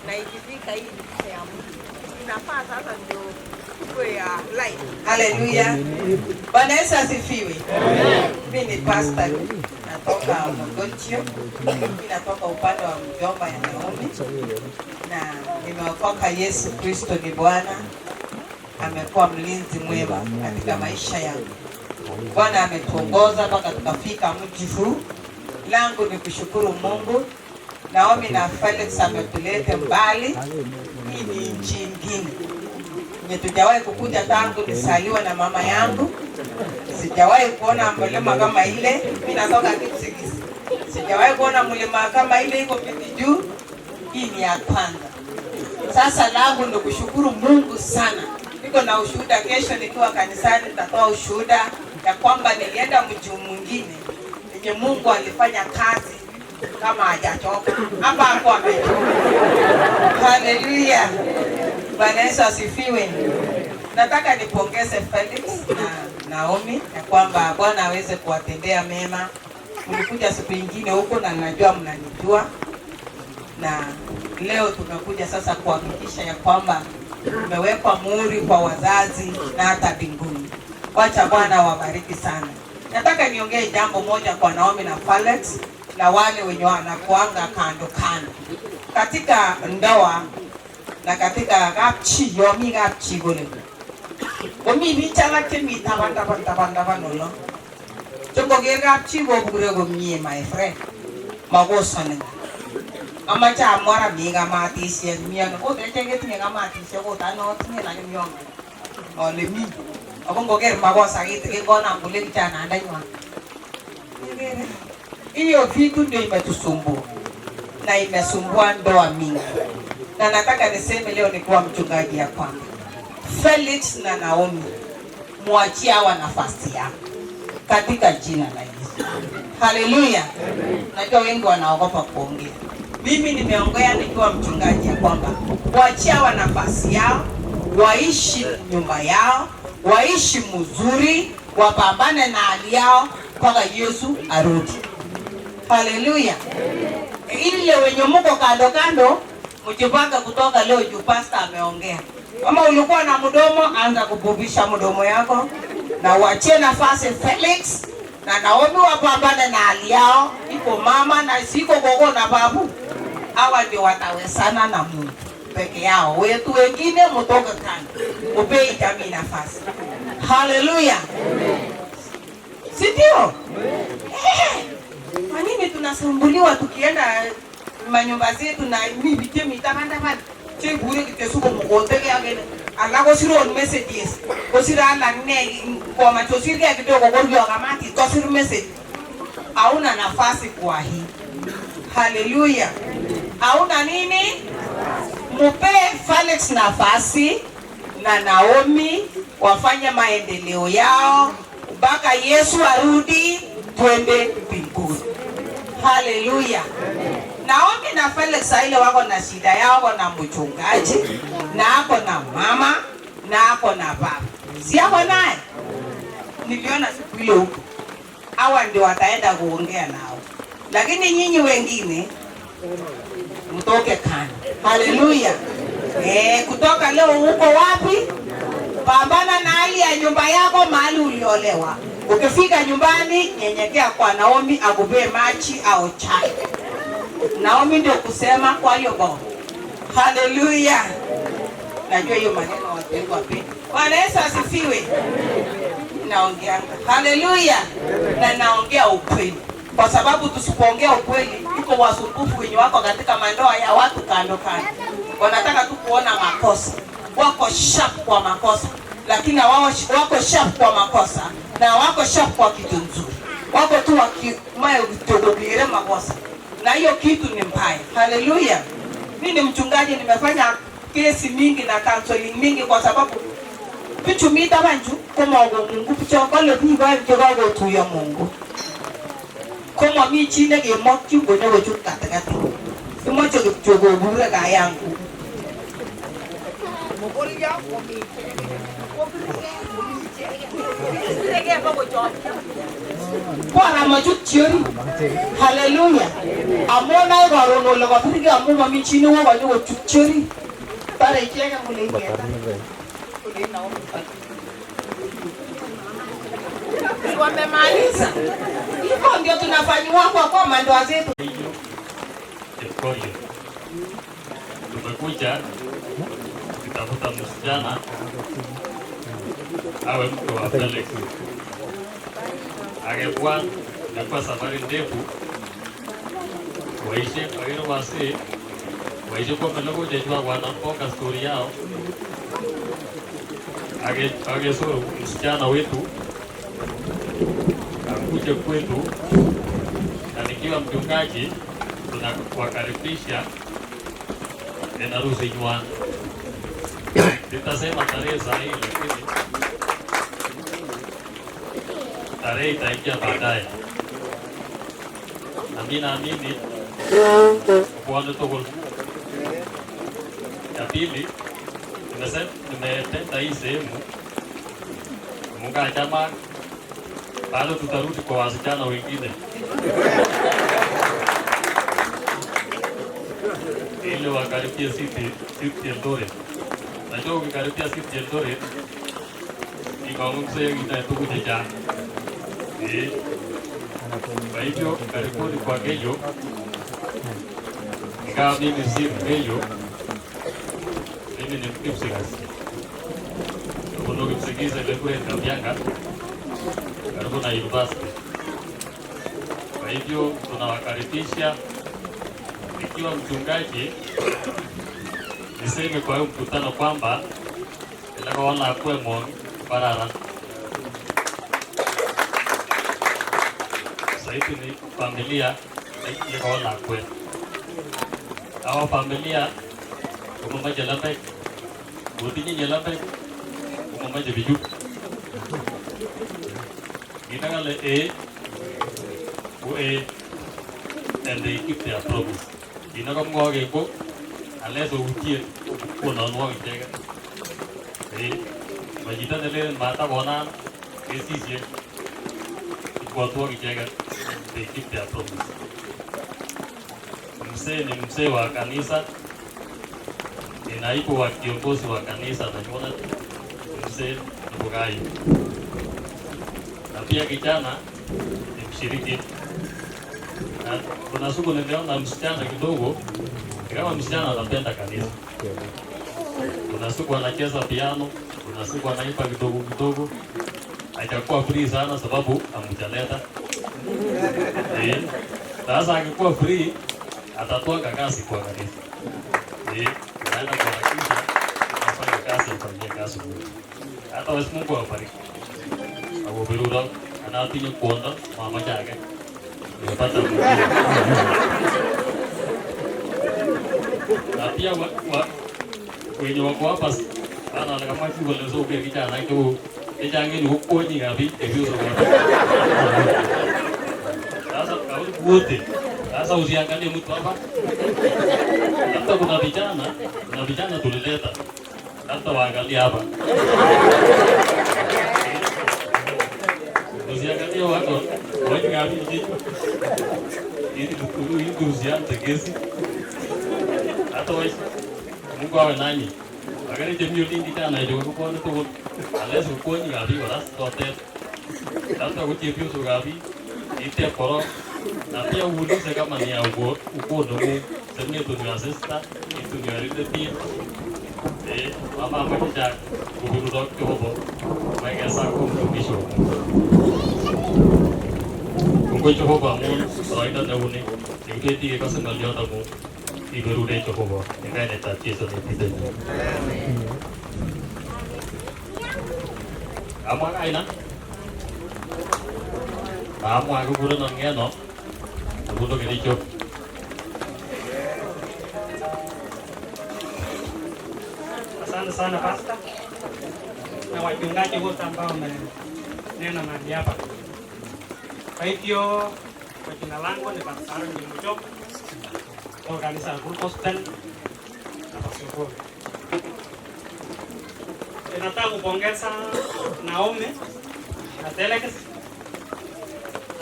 Na ikifika hii ya Mungu inafaa sasa ndio kwa ya live. Hallelujah. Bwana Yesu asifiwe. Mimi ni pastor natoka Mogochio. Ninatoka upande wa mjomba ya Naomi. Na nimeokoka. Yesu Kristo ni Bwana. Amekuwa mlinzi mwema katika maisha yangu. Bwana ametuongoza mpaka tukafika mji huu. Langu ni kushukuru Mungu. Naomi na Felix ametulete mbali. Hii ni nchi ingine. Tujawahi kukuja tangu nisaliwa na mama yangu. Sijawahi kuona mlima kama ile. Mimi natoka Kipsigis. Sijawahi kuona mlima kama ile iko piti juu. Hii ni ya kwanza. Sasa langu ni kushukuru Mungu sana. Niko na ushuhuda kesho nikiwa kanisani, nitatoa ushuhuda ya kwamba nilienda mji mwingine yenye Mungu alifanya kazi kama hajachoka. Hapa hapo amechoka. Haleluya. Bwana Yesu asifiwe. Nataka nipongeze Felix na Naomi ya kwamba Bwana aweze kuwatendea mema. Mlikuja siku nyingine huko na najua mnanijua. Na leo tumekuja sasa kuhakikisha ya kwamba tumewekwa muhuri kwa wazazi na hata mbinguni. Wacha Bwana wabariki sana. Nataka niongee jambo moja kwa Naomi na Felix na wale wenye wanakuanga kando kando. Katika ndoa na katika gapchi yomi gapchi gole. Omi bichala kemi tabanda nolo. Chongo gapchi go bugre go mie my friend. Magosane. Amacha amwara miga mati sie miano. O de chenge tinga mati sie go tano tinga la miano. O le mi. Abongo ger magosa gitu ke gona mbule kichana ndanywa. Hiyo vitu ndio imetusumbua na imesumbua ndoa mingi. Na nataka niseme leo ni kwa mchungaji ya kwamba Felix na Naomi muachie hawa nafasi yao katika jina la Yesu. Haleluya. Najua wengi wanaogopa kuongea. Mimi nimeongea nikiwa mchungaji ya kwamba muachie hawa nafasi yao, waishi nyumba yao, waishi mzuri, wapambane na hali yao mpaka Yesu arudi. Haleluya. Ile wenye mko kando kando mjipanga kutoka leo juu pastor ameongea. Kama ulikuwa na mdomo, anza kububisha mdomo yako na uachie nafasi Felix na Naomi wapambane na hali yao. Iko mama na siko gogo na babu. Hawa ndio watawezana na Mungu peke yao. Wetu wengine mtoka kando. Upei jamii nafasi. Haleluya. Sindio? Kwa nini tunasumbuliwa tukienda manyumba zetu na mimi bitemi tabanda bana? Che bure kitesuko mukoteke agene. Ala ko siro messages. Ko sira ala ne kwa machosiri ya kidogo gorjo kamati to siro message. Hauna nafasi kwa hii. Haleluya. Hauna nini? Mupe Felix nafasi na Naomi wafanye maendeleo yao mpaka Yesu arudi twende mbinguni. Haleluya. Naomi na Felix ile wako na shida yao na mchungaji na ako na mama na ako na baba. Si hapo naye? Niliona siku ile huko. Hawa ndio wataenda kuongea nao. Lakini nyinyi wengine mtoke kando. Haleluya. Kutoka leo uko wapi? Pambana na hali ya nyumba yako mahali uliolewa. Ukifika nyumbani nyenyekea kwa Naomi akupee maji au chai. Naomi ndio kusema kwa hiyo bo. Haleluya. Najua hiyo maneno watu wapi. Bwana Yesu asifiwe. Naongea. Haleluya. Na naongea ukweli. Kwa sababu tusipoongea ukweli, iko wasumbufu wenye wako katika mandoa ya watu kando kando. Wanataka tu kuona makosa. Wako sharp kwa makosa. Lakini wako sharp kwa makosa na wako sharp kwa kitu nzuri. Wako tu wakimaye kutogobire makosa. Na hiyo kitu ni mbaya. Haleluya. Mimi ni mchungaji, nimefanya kesi mingi na counseling mingi kwa sababu pichu mita banju kama Mungu picha kale biba kidogo tu ya Mungu. Kama mimi chine ke moki bone wetu katakati. Tumocho kichogo bure ga yangu. Kwa majut chiori. Haleluya. Amona igaro no laga fiki amu mami chini wo banyo chiori. Pare chega mulenge. Wamemaliza. Hivyo ndio tunafanywa kwa mandoa zetu. Tumekuja kutafuta msichana awe mke wa Felix. Angekuwa ilikuwa safari ndefu, waishe wageni wasi waishe kwa mlango jejua wanapoka story yao. Agesoro msichana wetu akuje kwetu, na nikiwa mchungaji tunawakaribisha tena harusi nyuani. Nitasema tarehe sahihi, lakini tarehe itaingia baadaye. Na mimi naamini Bwana tokol. Ya pili, nimetenda hii sehemu Mungu achama, bado tutarudi kwa wasichana wengine ili wakaribia City Eldoret. Najua ukikaribia City Eldoret ikaongea inatukuje jana. Kwa hivyo karibuni kwa Keyo. Ingawa mimi si Keyo, mimi ni Kipsigis. Kuna Kipsigis alikuwa Kabianga karibu na university. Kwa hivyo tunawakaribisha. Ikiwa mchungaji niseme kwa hiyo mkutano kwamba ilikuwa wana kwemo barara. Saitu ni familia ilikuwa wana kwe. Hawa familia kumama jelape, butinya jelape, kumama jebiju. Kita kali and they keep their promise. Ina kong ngawag ko, alas uji ko na ngawag jaga. Majita nila mata bonan, esi siya. Ikuat ngawag jaga, they keep their promise. Mse wa kanisa, inaipo wa kiongozi wa kanisa na nyona mse mbugai. Na pia kijana ni mshiriki. Kuna siku niliona msichana kidogo, kama msichana anapenda kanisa. Kuna siku anacheza piano, kuna siku anaimba kidogo kidogo. Hajakuwa free sana sababu amujaleta. Sasa angekuwa free atatoa kazi kwa kanisa. Naenda kwa kanisa, afanye kazi, afanye kazi. Hata wasi Mungu awabariki. Abo beruda anatinyo kuonda mama yake. Nimepata na pia wenye wako hapa ana kama chuo leo sio kwa kijana ndio kijana ni huko ni ngapi hivyo sasa kauli wote sasa usiangalie mtu hapa hata kuna vijana tulileta hata waangalia hapa usiangalie wako wenye ngapi ini mkulu ini kurusiana tegesi hata wewe Mungu awe nanyi agari jemio lingi tana ndio kwa nito ales ko ni gabi wala sote hata uchipio so gabi ite poro na pia uulize kama ni uko ndio semne tu ni asista itu ni alite pia mama mmoja kuhuru dokto hobo magasa ko mtumisho Mungu Jehova Mungu soida daune niketi ke kasengal jota Mungu iberude Jehova ngene tatizo ni pide amwa aina amwa guru na ngeno bundo kilicho Asante sana pasta na wachungaji wote ambao wamenena mahali hapa. Kwa hivyo kwa jina langu ni Pastor Mjoka kwa kanisa la Group Gospel na Pastor. Nataka kupongeza Naomi na Telex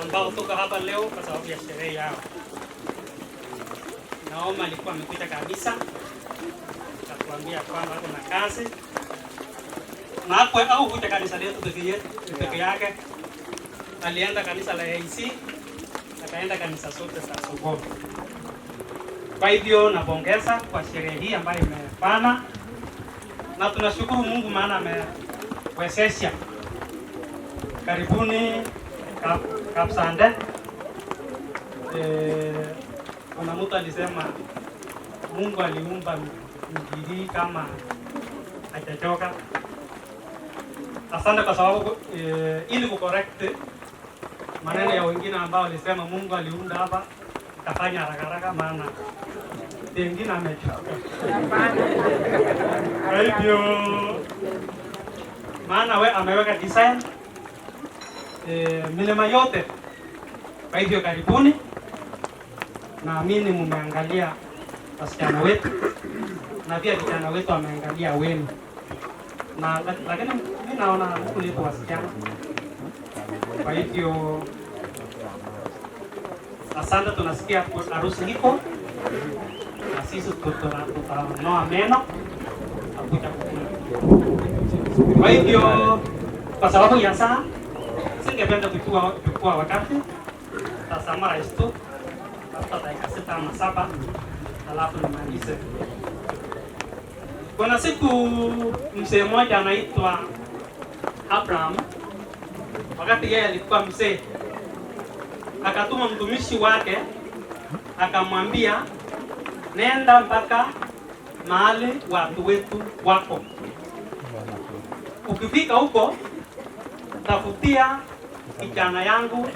ambao tuko hapa leo kwa sababu ya sherehe yao. Naomi alikuwa amepita kabisa kuambia kwamba kuna kazi na hapo au kuja kanisa letu peke yake. Alienda kanisa la AC, akaenda kanisa zote za Sokoni. Kwa hivyo napongeza kwa sherehe hii ambayo imefana, na tunashukuru Mungu maana amewezesha. Karibuni Kapsande. Kuna mtu alisema Mungu aliumba mjiri kama hajachoka. Asante kwa sababu ili kucorrect maneno ya wengine ambao walisema Mungu aliunda hapa kafanya haraka maana wengine amechoka. Kwa hivyo maana we ameweka design milima yote. Kwa hivyo karibuni, naamini mumeangalia wasichana wetu na pia vijana wetu wameangalia wenu, na lakini mimi naona huku lipo wasichana. Kwa hivyo asante, tunasikia harusi iko na sisi tutanoa meno akuja kukula. Kwa hivyo kwa sababu ya saa singependa kuchukua wakati, tutasummarize tu hata dakika 6 ama 7 alafu nimalize. Kuna siku mzee mmoja anaitwa Abraham, wakati yeye alikuwa mzee, akatuma mtumishi wake akamwambia, nenda mpaka mahali watu wetu wako. Ukifika huko tafutia kijana yangu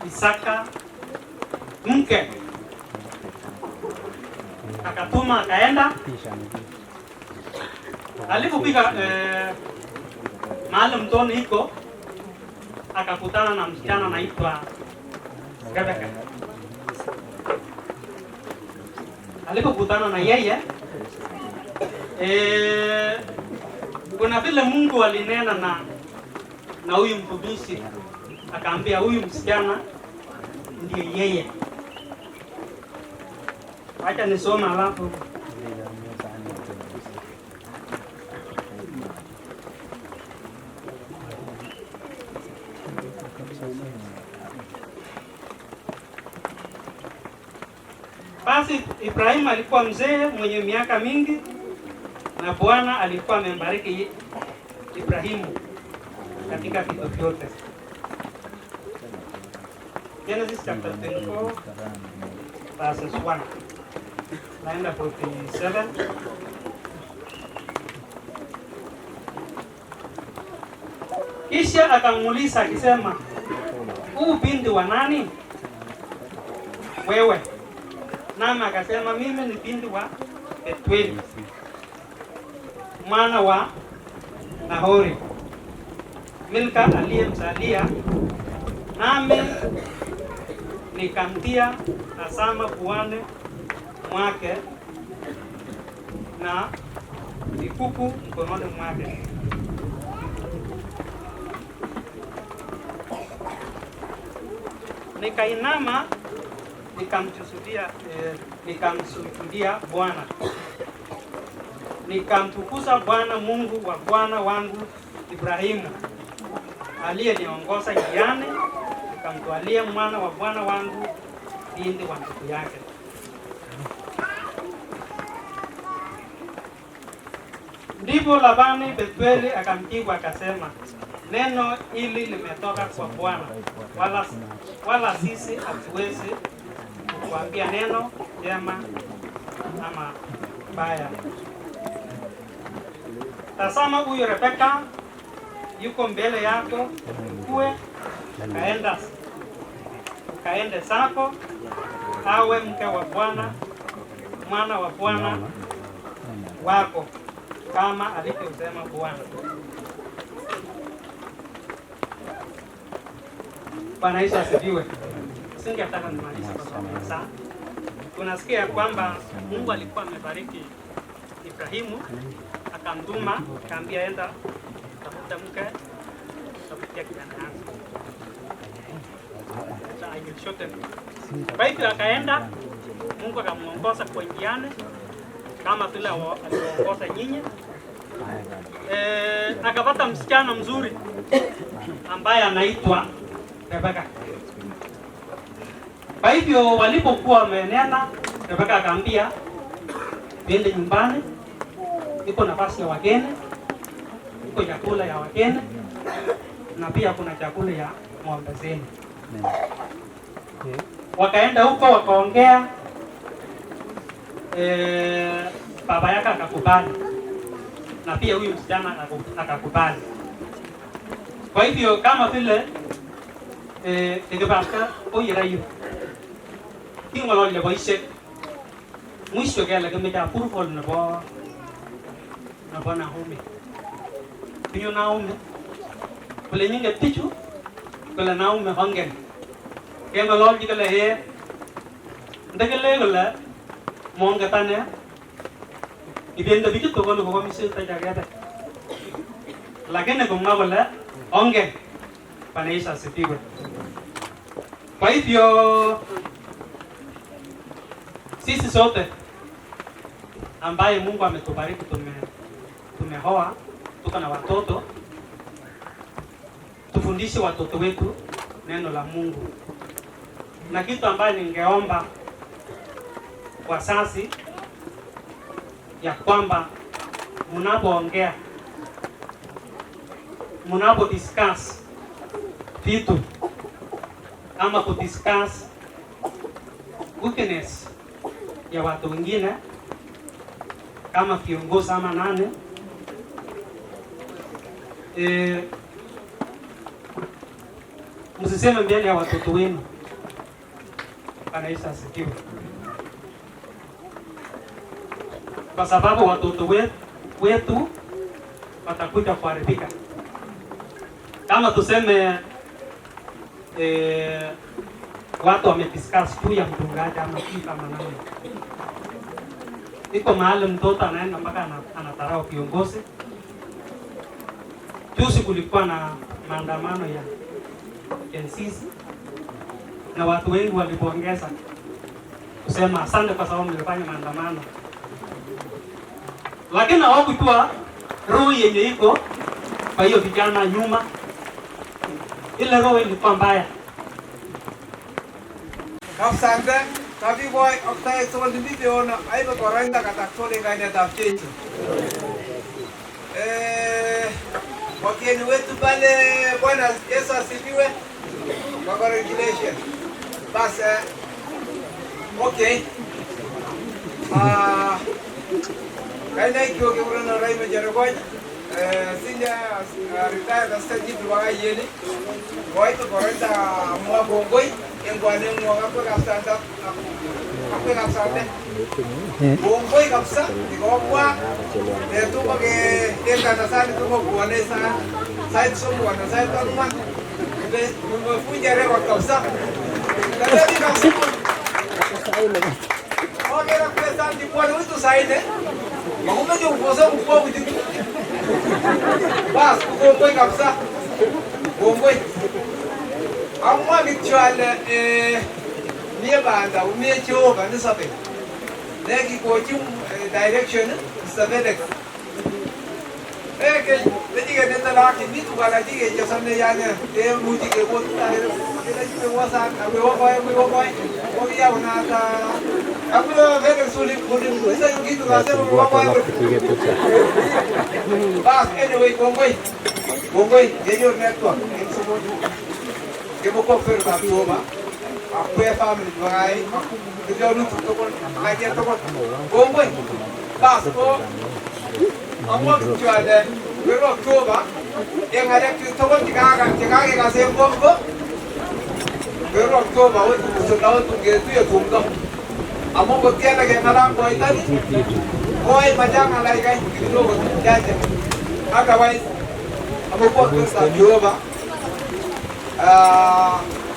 Isaka mke. Akatuma akaenda. Alipofika mahali mtoni iko, akakutana na msichana anaitwa Rebeka. Alipokutana na yeye kuna vile Mungu alinena na huyu mtumishi, akaambia huyu msichana ndiye yeye. Acha nisoma alafu basi. Ibrahim alikuwa mzee mwenye miaka mingi, na Bwana alikuwa amembariki Ibrahimu katika vitu vyote. Genesis chapter 24 verses 1 naenda 47. Kisha akamuuliza akisema, huu binti wa nani? Wewe. Nama akasema, mimi ni binti wa Betueli, mwana wa Nahori, Milka aliyemzalia, nami nikamtia Asama puani mwake na mikuku mkononi mwake. Nikainama nikamsujudia Bwana, nikamtukuza Bwana Mungu wa bwana wangu Ibrahimu aliyeniongoza njiani, nikamtwalia mwana wa bwana wangu binti wa ndugu yake. Ndipo Labani Betueli akamjibu akasema, neno hili limetoka kwa Bwana, wala sisi hatuwezi kukuambia neno jema ama baya. Tazama, huyu Rebeka yuko mbele yako, ukue kaende zako, awe mke wa Bwana, mwana wa bwana wako, kama alivyosema Bwana. Bwana Yesu asifiwe. Singetaka nimalize kwa sababu saa tunasikia kwamba Mungu alikuwa amebariki Ibrahimu, akamtuma akaambia, enda tafuta mke, tafutia kijana yangu. Kwa hivyo akaenda, Mungu akamuongoza kwa njiani kama vile aliongoza nyinyi. Akapata msichana mzuri ambaye anaitwa Rebeka. Kwa hivyo walipokuwa wamenena, Rebeka akaambia, twende nyumbani, iko nafasi ya wageni, iko chakula ya wageni, na pia kuna chakula ya ng'ombe zenu. Wakaenda huko wakaongea, baba yake akakubali na pia huyu msichana akakubali. Kwa hivyo kama vile ningebaka oyerayo kingolole boishe mwisho kele kemeja approval nebo Naomi. Pinyo Naomi kule nyinge pichu kule Naomi hongen kengolole kele he ndekele kule monge tane ibende bichu to kole ko misil ta jagete lakini kumna kule hongen panaisha sipiwe. Kwa hivyo sisi sote ambaye Mungu ametubariki tumehoa, tuko na watoto, tufundishe watoto wetu neno la Mungu. Na kitu ambaye ningeomba wazazi ya kwamba mnapoongea, mnapo discuss vitu ama kudiscuss weakness ya watu wengine kama viongozi ama nane, msiseme mbele ya watoto wenu. Anaisha sikiwa, kwa sababu watoto wetu watakuja kuharibika. Kama tuseme watu wamediscuss juu ya mchungaji ama kitu kama nani, iko mahali mtoto anaenda mpaka anatarau kiongozi. Juzi kulikuwa na maandamano ya NCC na watu wengi walipongeza kusema asante kwa sababu mlifanya maandamano, lakini hawakujua roho yenye iko kwa hiyo vijana nyuma. Ile roho ilikuwa mbaya. Kapsante, tapi boy, okta eksoal di video na ay bakoranda katakole ngane tapchenji. Wakieni wetu pale Bwana Yesu asifiwe. Congratulations. Basi okay. Kaina ikiwa kebrana Raimo Jerogoj. Sinja retire assistant duwaga yeni. Boy to koranda mwa bongoi engwane mwa kwa kapsanta. Apa kapsante? Bongoi kapsa digokwa. Itu pakai kanasan itu mau buane sana. Saya semua na saya tahu mah. Punya rekod kapsa. Tapi kapsa. Oh kira kesan di buat itu saya deh. Mau maju bosan buat itu. Bas, bongoi kapsa. Bongoi. Amma bicara ni banda, umi coba kan sampai. Lagi coaching direction sebenek. Ke jadi kan kita lagi ni tu kalau jadi je sampai yang dia muji ke buat kita jadi pewasan, aku apa, oh dia nak aku lepas sulit sulit saya gitu rasa apa. Bas, anyway, bongoi, jadi network, ini semua. Kita kau firman coba, aku ya family bagai, kita dulu tu pun, lagi tu pun, bongoi, bas, oh, amok jual deh, berok coba, yang ada tu pun jika kasih bonggo, berok coba, sudah tu gitu ya tunggu, amok betul lagi ngalang boy tadi, boy macam ngalai kai, gitu jadi, otherwise, amok betul tak coba.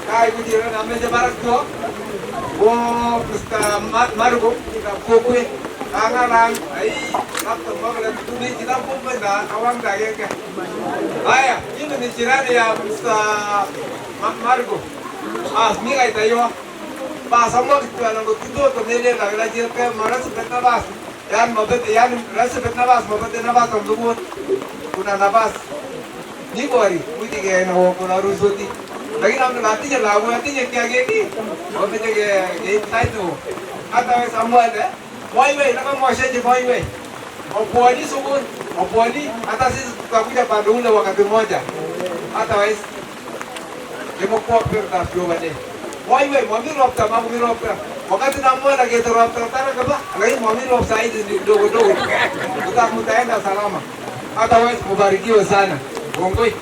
Kai bujira namanya barak tu, oh kita marugo, kita kokui, angan, ay, apa masalah tu ni kita pun benda awang dah ke, ayah, ini ni cerita ya kita marugo, mila itu yo, pas sama kita nak tu ni le lagi cerita maras betnabas, yang mabet yang ras betnabas, mabet nabas tu buat, guna nabas. Ni bori, mudi ke na ho kuna rusoti. Lagi namne mati je lagu mati je kya geti. Ho me je ke tai tu. Ata we samwa de. Boy we, nama moshe je boy we. Ho poni subun, ho poni ata si kakuja padung le wakati moja. Ata we Demokwa perda Jehova de. Why mami ropta mami ropta. Wakati namuona kita ropta tara kaba. Lakini mami ropta hizi dogo dogo. Mtaenda salama. Otherwise mubarikiwe sana. Gongoi.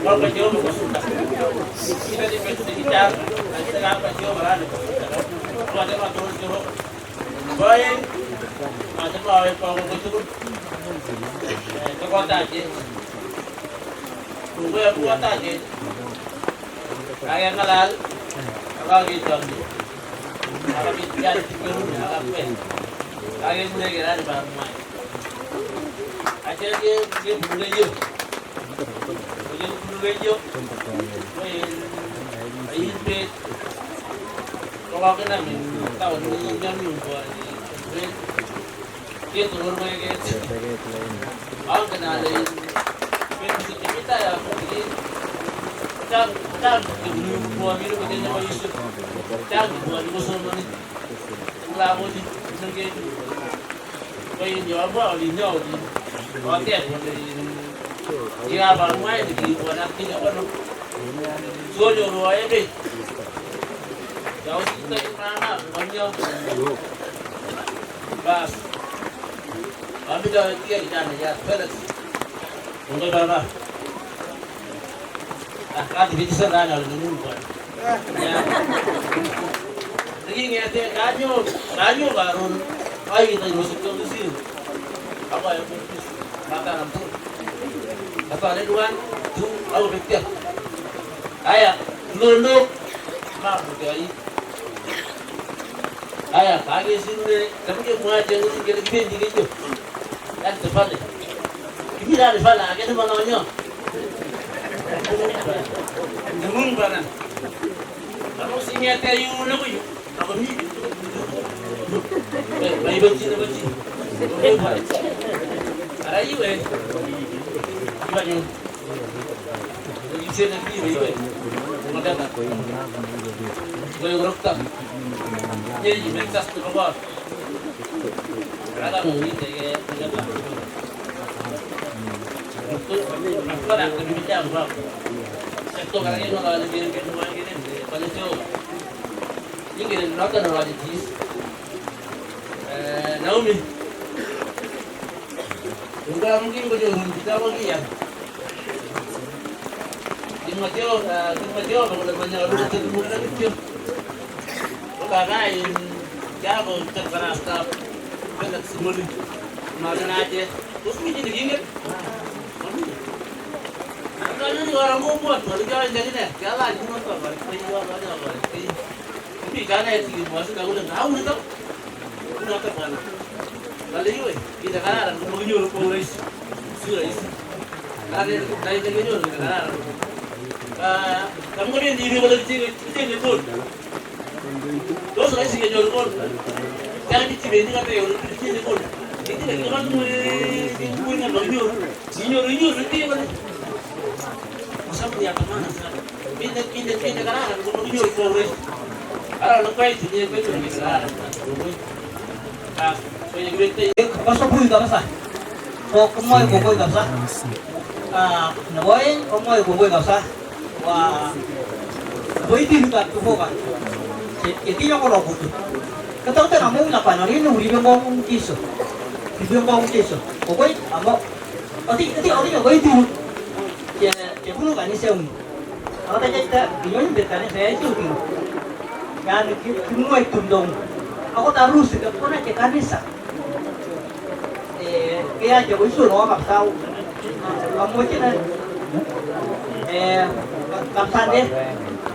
Kalau jauh juga sudah. Kita di pintu digital, kita dapat jauh berada. Kalau ada motor jauh, baik. Ada bawa panggung itu. Itu kota aja. Tunggu kota aja. Kayak ngelal, kalau gitu. Kalau bicara di Peru, agak pen. Kayak mulai kira di barang main. Aja dia mulai jauh. Jadi dulu ayo, bet. Kalau kena tahu ni jangan lupa. Dia turun lagi. Ang kena ada. Bet kita ya, jadi jam dulu buat minum kita jangan isu. Jam buat musuh ni. Lalu di sini. Kau jawab apa? Linjau di. Hotel jika barang main di buat tidak perlu. Sojo ruai deh. Jauh kita di mana? Banyak. Bas. Kami dah tiga di sana ya. Beres. Untuk berapa? Kan di sini sana ada nunggu. Ya. Lagi ngerti kanyu baru. Ayo kita masuk ke sini. Apa yang fokus? Makanan tu. Atau ada dua tu, aku bertiak. Ayah, dulu, maaf berkali. Ayah, pagi sini, tapi dia muat jangan kita gini gitu. Dan tepat ni. Ini dah tepat lah, kita mana punya. Jangan banan. Kalau sini ada you nak you, apa ni? Bayi benci. Ada you banyak. Jadi saya nanti baik. Macam apa? Boleh berokta. Jadi mereka tu kabar. Ada mungkin saya tidak tahu. Itu apa nak kami bincang bang? Sektor kali ini orang ada kira rumah kira paling jauh. Ini kira nonton orang di sini. Naomi. Enggak mungkin baju kita lagi ya. Mateo kalau banyak orang ketemu lagi tu. Kalau lain, jauh terkeras tak, banyak semua ni. Macam aja, terus mesti digigit. Kalau ni orang buat, kalau jalan jadi ni, jalan cuma tu, kalau jual balik. Tapi jalan itu masuk aku dah tahu ni tu. Nak ke mana? Kalau ni, kita kan orang menjual polis, surai. Ada dari menjual kan. Kemudian di bawah itu pun, terus lagi si jual pun, jangan dicibir dengan dia orang itu pun, itu lagi orang tu dengan banjur, injur nanti apa? Masa dia apa mana? Pindah kerana banjur polis, kalau lepas itu dia pergi kerana, so yang kita, pasal pun tak sah, so kemai kau tak sah, nawain kemai kau tak sah. Wah, boleh dibuat tu bukan? Jadi yang orang butuh. Kalau kita nak apa nanti nuri bengong kisu, Pokoknya, amo, orang yang boleh tu, dia perlu kan ni seum. Kalau kita bingung bertanya saya itu tu, yang semua itu dong. Aku taruh sudah pernah cakap ni sah. Kaya jadi usul orang tahu, kamu cina. Kapsan deh,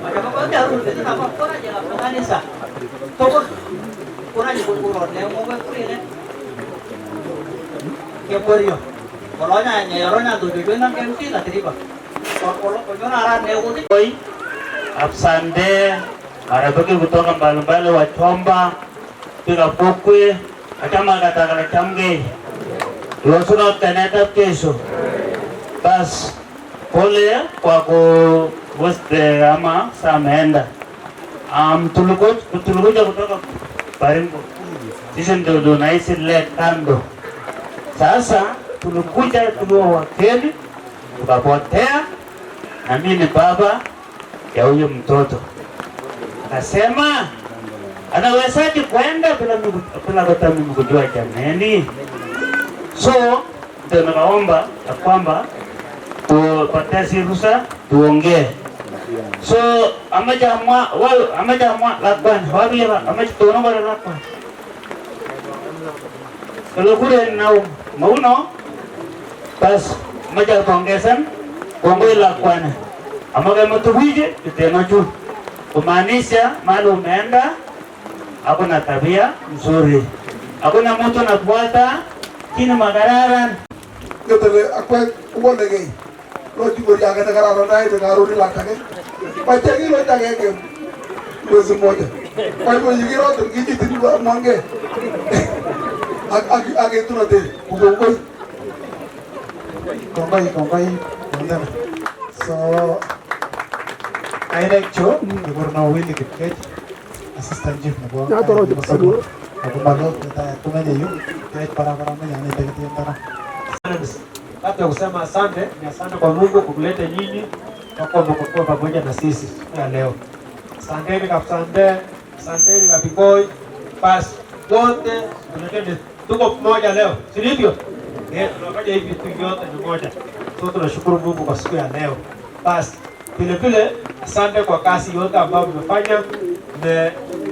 macam apa dia harus jadi apa pun aja lah pengen sah. Toko, kurang je kurang, ni mau berkuih ni. Kaya periuk, kalau tu tujuan kan mesti lah terima. Kalau orang ni aku ni. Kapsan deh, ada bagi betul kan balu-balu wajomba, tidak pukul, macam mana kata kalau camge, lo sunat tenaga kesu, bas. pole kwa kuweste ama sameenda. Tulikuja kutoka Baringo. Sisi ndio tunaishi le kando. Sasa tulikuja tuliwa wakeli, tukapotea, na mimi ni baba ya huyo mtoto. Akasema anawezaje kwenda bila hata mimi kujua jamani? So ndio nikaomba ya kwamba tupate ruhusa tuongee. So amejamwa lakwan wabira amejitono bara lakwan. Kalau kure nau mauno pas maja kongesan kongoi lakwan. Amaga matuwije kiteno juu. Kumaanisha mahali umeenda hakuna tabia nzuri. Hakuna mtu anafuata kini magararan. Gotele akwa ubone gei. Lo jibori aga tagara dai de garuri lakage. Pachagi lo tagage. Mwezi mmoja. Kwa hivyo yigiro ngiji tibu mwange. Age tunate ubongoi. Kongoi ndana. So I like Joe, the Gorno Willie Kipket, Assistant Chief Nabo. Nakumalo, tumeje yu, para mwenye tegetiana. Labda kusema asante, ni asante kwa Mungu kukuleta nyinyi kwa mkoa pamoja na sisi ya leo. Asanteni kapsande, asanteni kapikoi, basi wote tunatende tuko pamoja leo. Si ndivyo? Tunafanya hivi tu yote ni moja. So tunashukuru Mungu kwa siku ya leo. Basi vile asante kwa kazi yote ambayo mmefanya.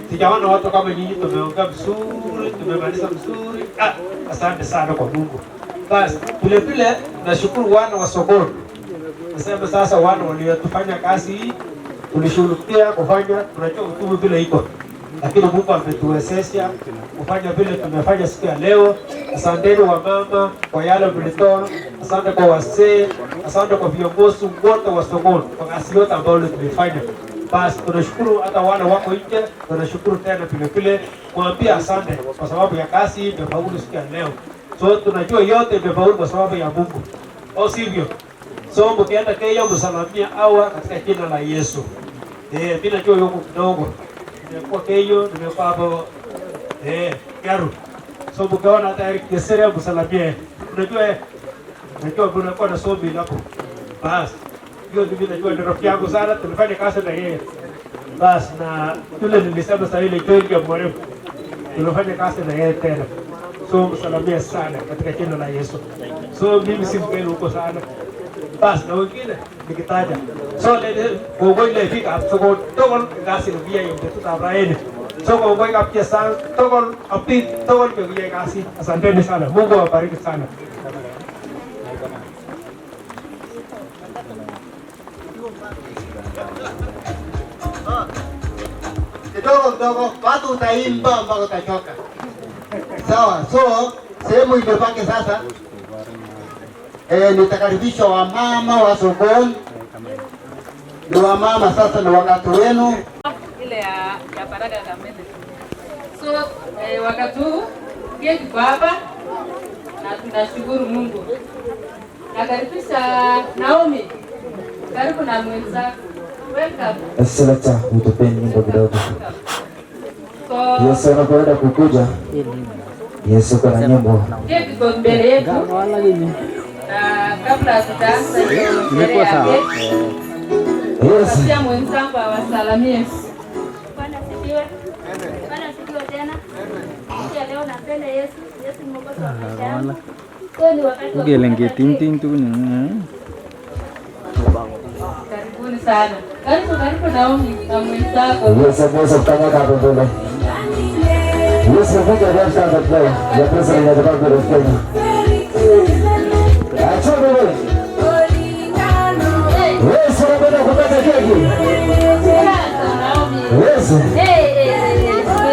Sijaona watu kama nyinyi tumeongea vizuri, tumemaliza vizuri. Asante sana kwa Mungu. Basi vile nashukuru wana wa Sokoni. Nasema sasa wana waliotufanya kazi hii tulishughulikia kufanya, tunajua utumu vile iko. Lakini Mungu ametuwezesha kufanya vile tumefanya siku ya leo. Asanteni wa mama kwa yale mlitoa. Asante kwa wazee, asante kwa viongozi wote wa Sokoni kwa kazi yote ambayo tumefanya. Basi tunashukuru hata wana wako nje, tunashukuru tena vile kuambia asante kwa sababu ya kazi hii imefaulu siku ya leo. So tunajua yote imefaulu kwa sababu ya Mungu. Au sivyo? So mkienda Kenya msalamia hawa katika jina la Yesu. Mimi najua yuko kidogo. Nimekuwa Kenya, nimekuwa hapo Garu. So mkiona hata Eric Kesere msalamia. Unajua kuna na sobi hapo. Basi hiyo ndio najua ndio rafiki yangu sana, tunafanya kazi na yeye. Basi na yule nilisema sasa ile George ya mrefu. Tunafanya kazi na yeye tena. So msalamia sana katika jina la Yesu. So mimi si mgeni huko sana. Basi na wengine nikitaja. So kwa ile fika hapo kwa togon kasi ni via yote tutabraeni. So kwa ngoja kapia sana togon api togon kwa via kasi. Asanteni sana. Mungu awabariki sana. Kidogo watu utaimba mpaka utachoka. Sawa, so sehemu imebaki sasa. Nitakaribisha wamama wa Sokoni. Ni wamama sasa, ni wakati wenu. Ile ya Baraka Kamene. So wakati huu kwa hapa na tunashukuru Mungu. Nakaribisha Naomi. Karibu na mwenzako. Welcome. Seleta utupeni nyimbo kidogo. Yesu anapoenda kukuja. Yesu kuna nyimbo. Kwa mbele yetu. Kabla tutaanza hiyo sherehe yake. Yes. Pia mwenzangu awasalamie. Bwana sifiwe. Bwana sifiwe tena. Siku leo napenda Yesu. Yesu ni mwokozi wa maisha yangu. Kwa ni wakati wa Ugelenge ting tu ni. Karibuni sana. Karibu Naomi na mwenzako. Yesu kutanya hapo mbele. Yesu mmoja ndio sasa play. Ya pesa ya sababu ya Kenya. Acha wewe. Yesu anataka kupata keki. Yesu.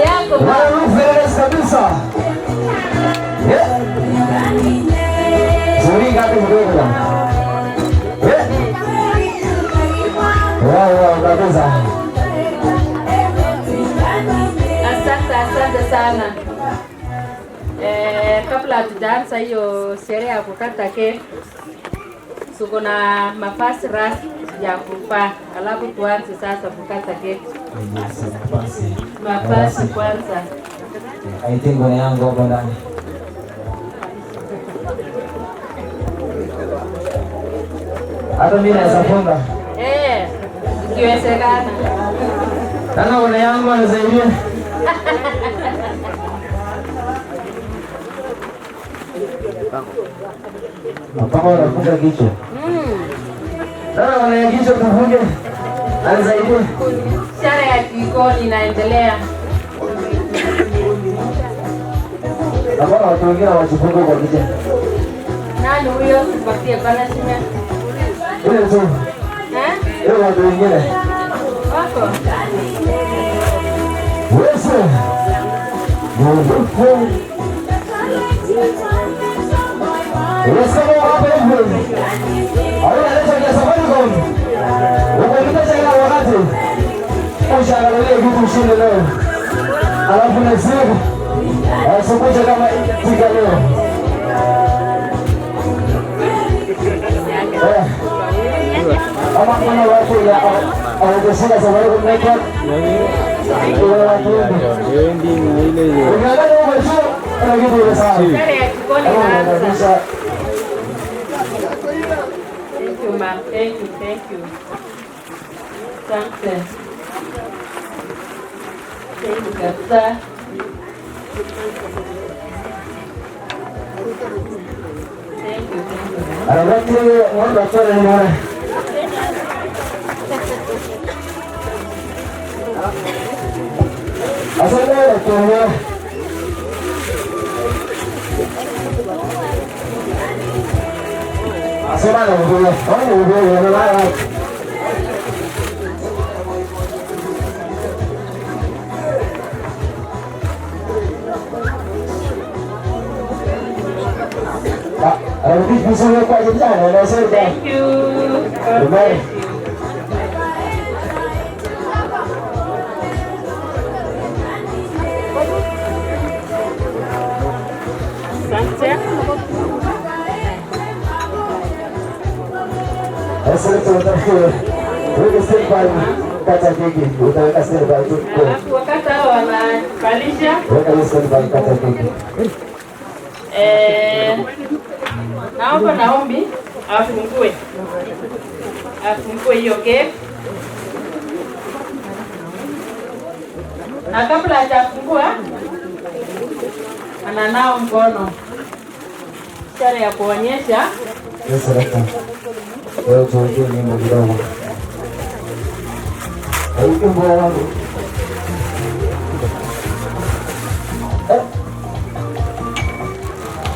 Yako. Wewe kabisa. Suri ngapi mdogo? Wow, kabisa. Asante sana. Kabla hatujaanza hiyo sherehe ya kukata keki, so tuko na mavazi rasmi ya kuvaa, alafu tuanze sasa kukata keki. Mavazi kwanza. I think kuna yangu hapo ndani. Hata mimi naweza funga. Ikiwezekana. Nana kuna yangu anasaidia. Hapana, unafunga kichwa. Nana kuna kichwa kufunga. Anasaidia. Ishara ya jikoni inaendelea. Hapana, watu wengine wachifunga kwa kichwa. Nani huyo? Tupatie bana shime. Ile tu. Ile watu wengine. Wako. Wewe. Mungu. Unasema hapa hivi. Hauna leta kia safari kwa mimi. Uko kila wakati. Ushaangalia vitu shule leo. Alafu na siku. Asubuhi kama tika leo. Ama kuna watu ya au kusema safari kwa mimi. Yendi ile ile. Unaangalia huko juu kuna kitu ile sawa. Thank you, ma'am. Thank you. Asante. Thank you kabisa. Thank you. Arabati ngombe atore ni mwana. Asante kwa Asema na nguo, nguo na mara. Arabati bisa kwa jana na sasa. Thank you. God bless you. Asante sana. Wewe sasa kata keki, utaweka sasa tu. Alafu wakati hao wanabalisha. Weka sasa kata keki. Naomba Naomi afungue hiyo keki. Na kabla hajafungua ananao mkono. Ishara ya kuonyesha leo tuongee nini kidogo. Haiko bora.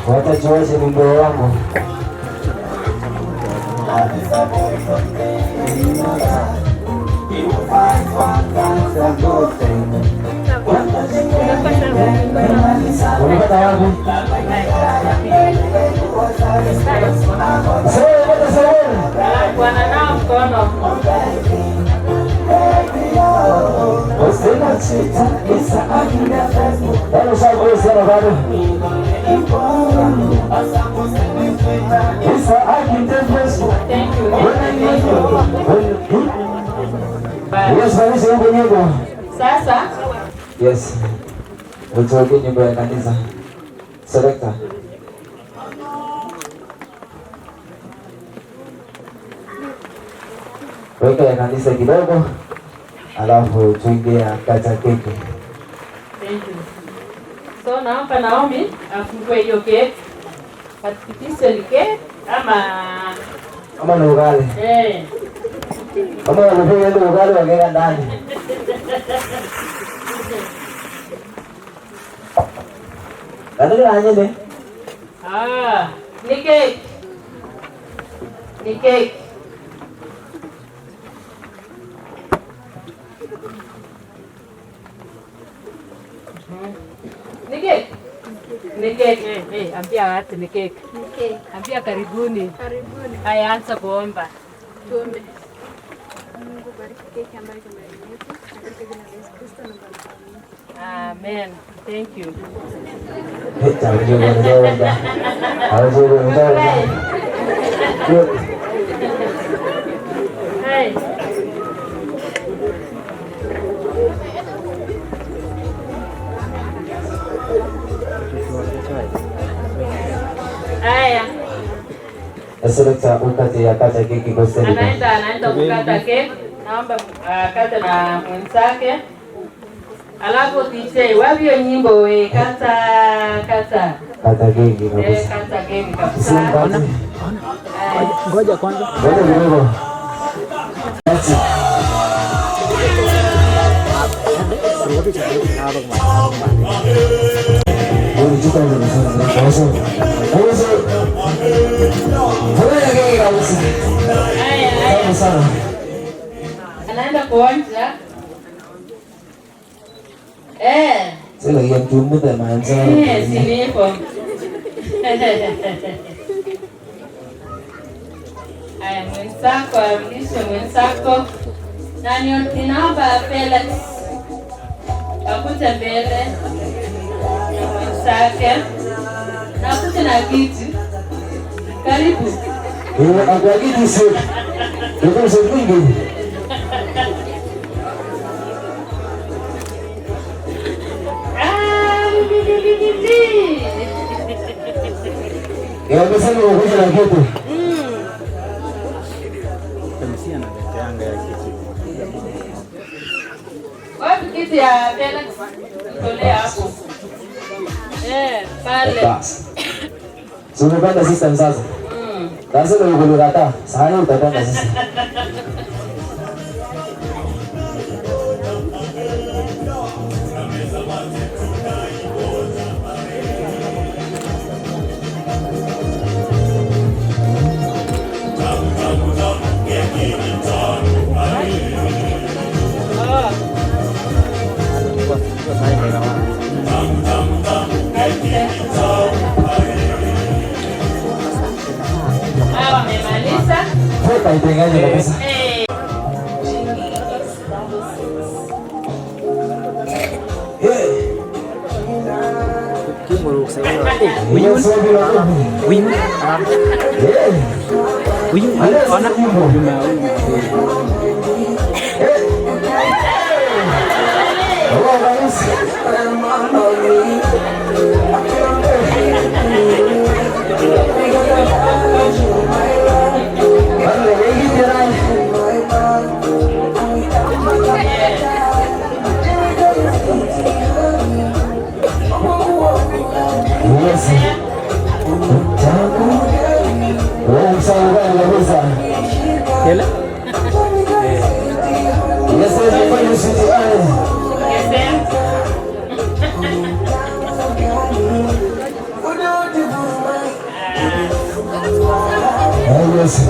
Wacha tuache mambo yangu. Unapata wapi? Bwana nao mkono. Sasa yes, utoke nyumba ya kanisa. Selector. Weka ya kanisa kidogo, alafu tuingie kata keki. Thank you. So naomba Naomi afungue hiyo keki. Patikitishe ni keki ama ni ugali. Kama wanapiga ndio ugali wangeka ndani. Kadri aje ne? Ni keki. Ni keki. Ni keki. Ni keki. Ambia watu ni keki. Ambia karibuni. Haya, anza kuomba. Tuombe. Mungu bariki keki ambayo tumeileta katika jina la Yesu Kristo na Amen. Thank you. Selekta ukati ya kata keki kwa stendi. Anaenda kukata keki. Naomba kata na mwenzake. Alafu DJ, wapi hiyo nyimbo we? Kata. Kata keki kabisa. Kata keki kabisa. Ngoja kwanza. Ngoja kidogo. Anaenda kuonja. Sila yang tumbuh tak mansa. Sini po. Aya, mwenzako arudishe mwenzako. Nani ninaomba Felix akuje mbele na mwenzake na akuje na kiti. Karibu. Ada kiti sih. Itu seminggu. Ya bisa kuja na kiti. Kamisia na yanga ya kiti. Wapi kiti ya Felix? Tolea hapo. Pale. Sumepanda system sasa. Sasa ndio kulukata. Sasa utapanda system. Wamemaliza. Toka itengaje kabisa.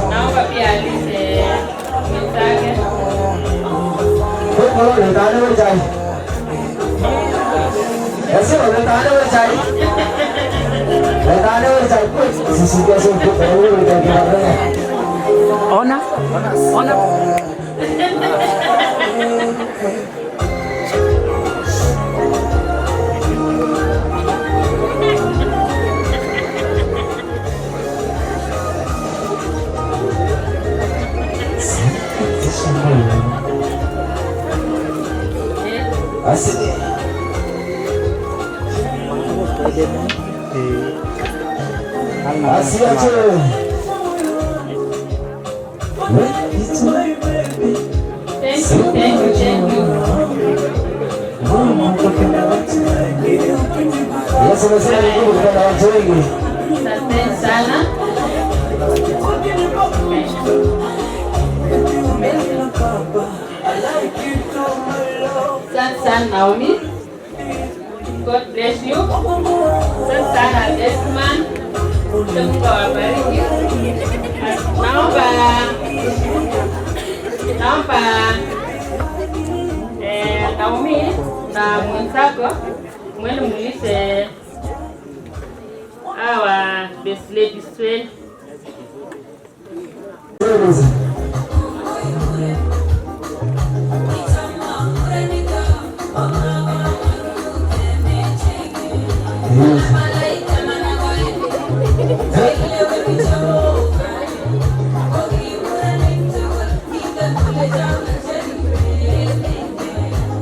Naomba pia alise mwenzake. Ona. Asik. Asik aja. Thank you. Ya selesai itu bukan aja lagi. Asante sana. Asante sana Naomi. God bless you. Asante sana Desman. Mungu awabariki. Naomba Naomi na mwenzako mwende mulise hawa best ladies wetu.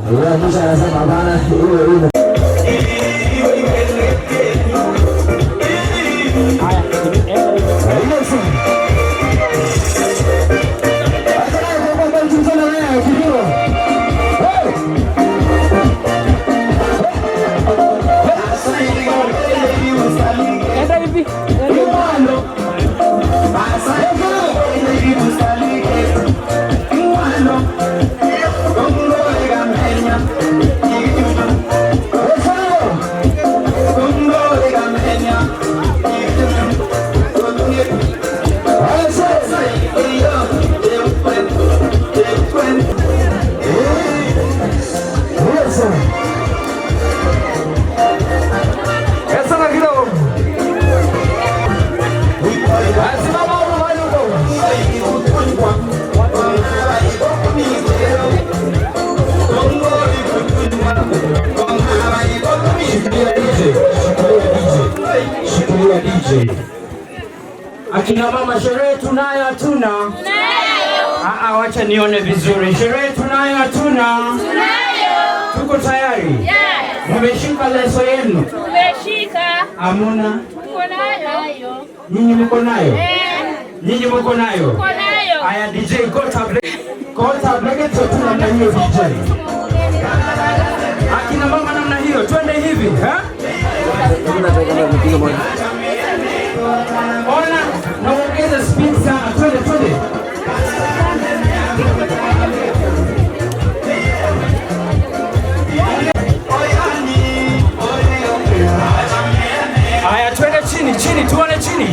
Ya, musa rasa mabana ini. Ayo, vizuri. Akina mama, sherehe tunayo hatuna? Wacha nione vizuri. Sherehe tunayo hatuna? Tuko tayari? Mmeshika leso yenu? Tumeshika. Hamuna? Tuko nayo. Nyinyi mko nayo? Nyinyi mko nayo? Tuko nayo. Aya DJ, kota blege tu namna hiyo DJ. Akina mama namna hiyo, twende hivi, ha? Ona, naongeza speed sana, twende. Aya, twende chini, tuone chini.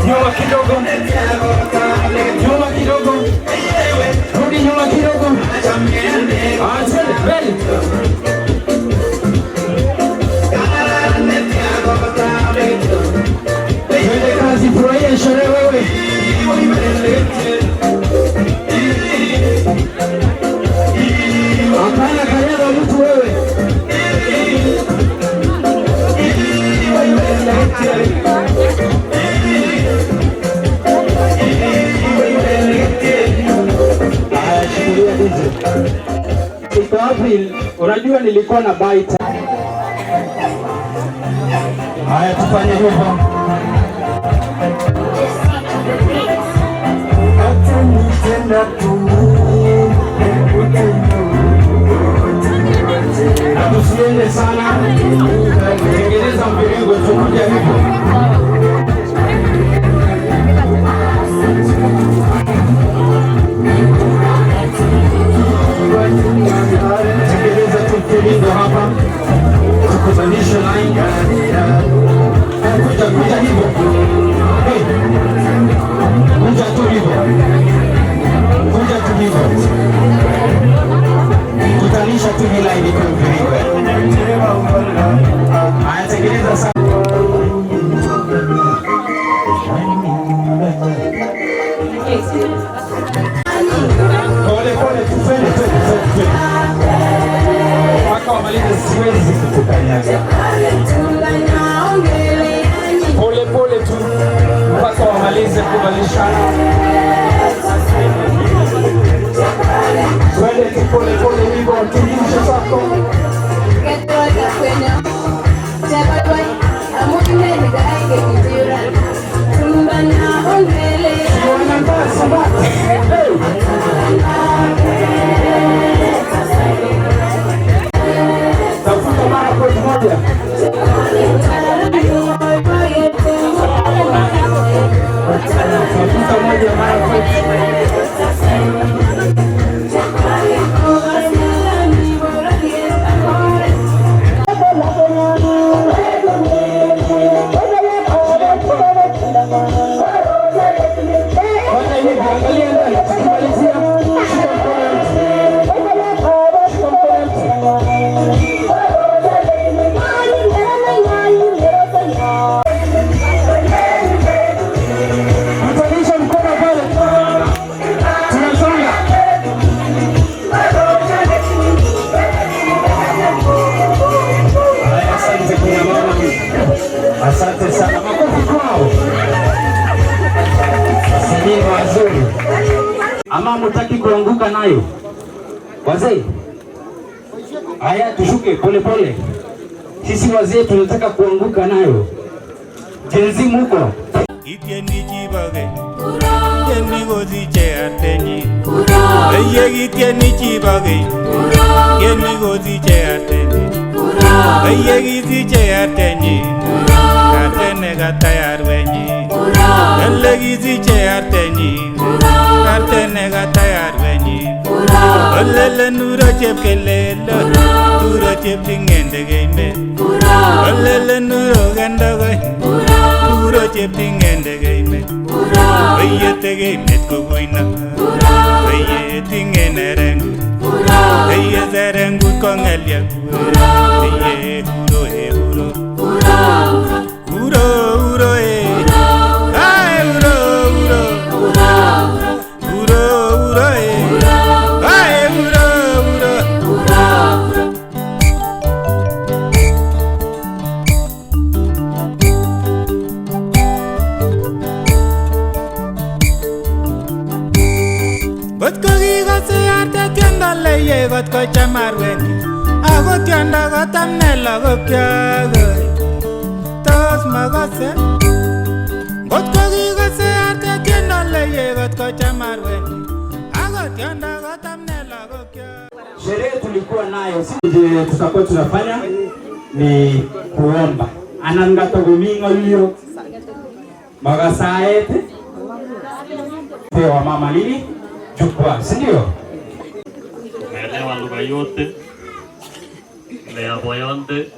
Nyuma kidogo. Rudi nyuma kidogo. Twende mbele. Twende kazi, furahia sherehe wewe. Hapana kanyaga mtu wewe. April, unajua nilikuwa na baita. Haya, tufanye hivyo. Na tusiende sana. Tengeneza mviringo tukuja hivyo. Tengeneza tukiringo hapa. Tukutanisha line. Kuja hivyo. Kuja tu hivyo. Kutanisha tu hii line kwa mviringo. Haya, tengeneza sana. Pole, tufende. Mpaka wamalize, siwezi kukukanyaga. Pole tu mpaka wamalize kubalishana. Twende tu pole hivyo, tunyushe zako. Tafuta mara kwa moja. Asante sana, makofi kwao. Asante wazuri. Ama mtaki kuanguka nayo wazee? Haya, tushuke pole. Sisi wazee tunataka kuanguka nayo. Jenzi muko Itieni chibage Itieni gozi cheateni Eye itieni chibage Itieni gozi cheateni Eye gizi cheateni Katene gatayar wenyi Elle gizi cheateni Katene gatayar wenyi Olele nuro chepkelelo Nuro cheptingende geime Olele nuro gendagoy Nuro cheptingende geime Oye tegeime kuguina Oye tingene rengu Oye zerengu kongelia Oye huro Huro Ay huro Ay huro kocham arwenyi ako tiondo kotamne lagokyok tos makose ngot ko kikose arte tiendo leye kot kocham arwenyi ako tiondo kotamne lagokyok. Sherehe tulikuwa nayo sije tutakuwa tunafanya ni kuomba anangato gumingo hiyo magasaete kwa mama nini chukua si ndio? Naelewa lugha yote ya boyonde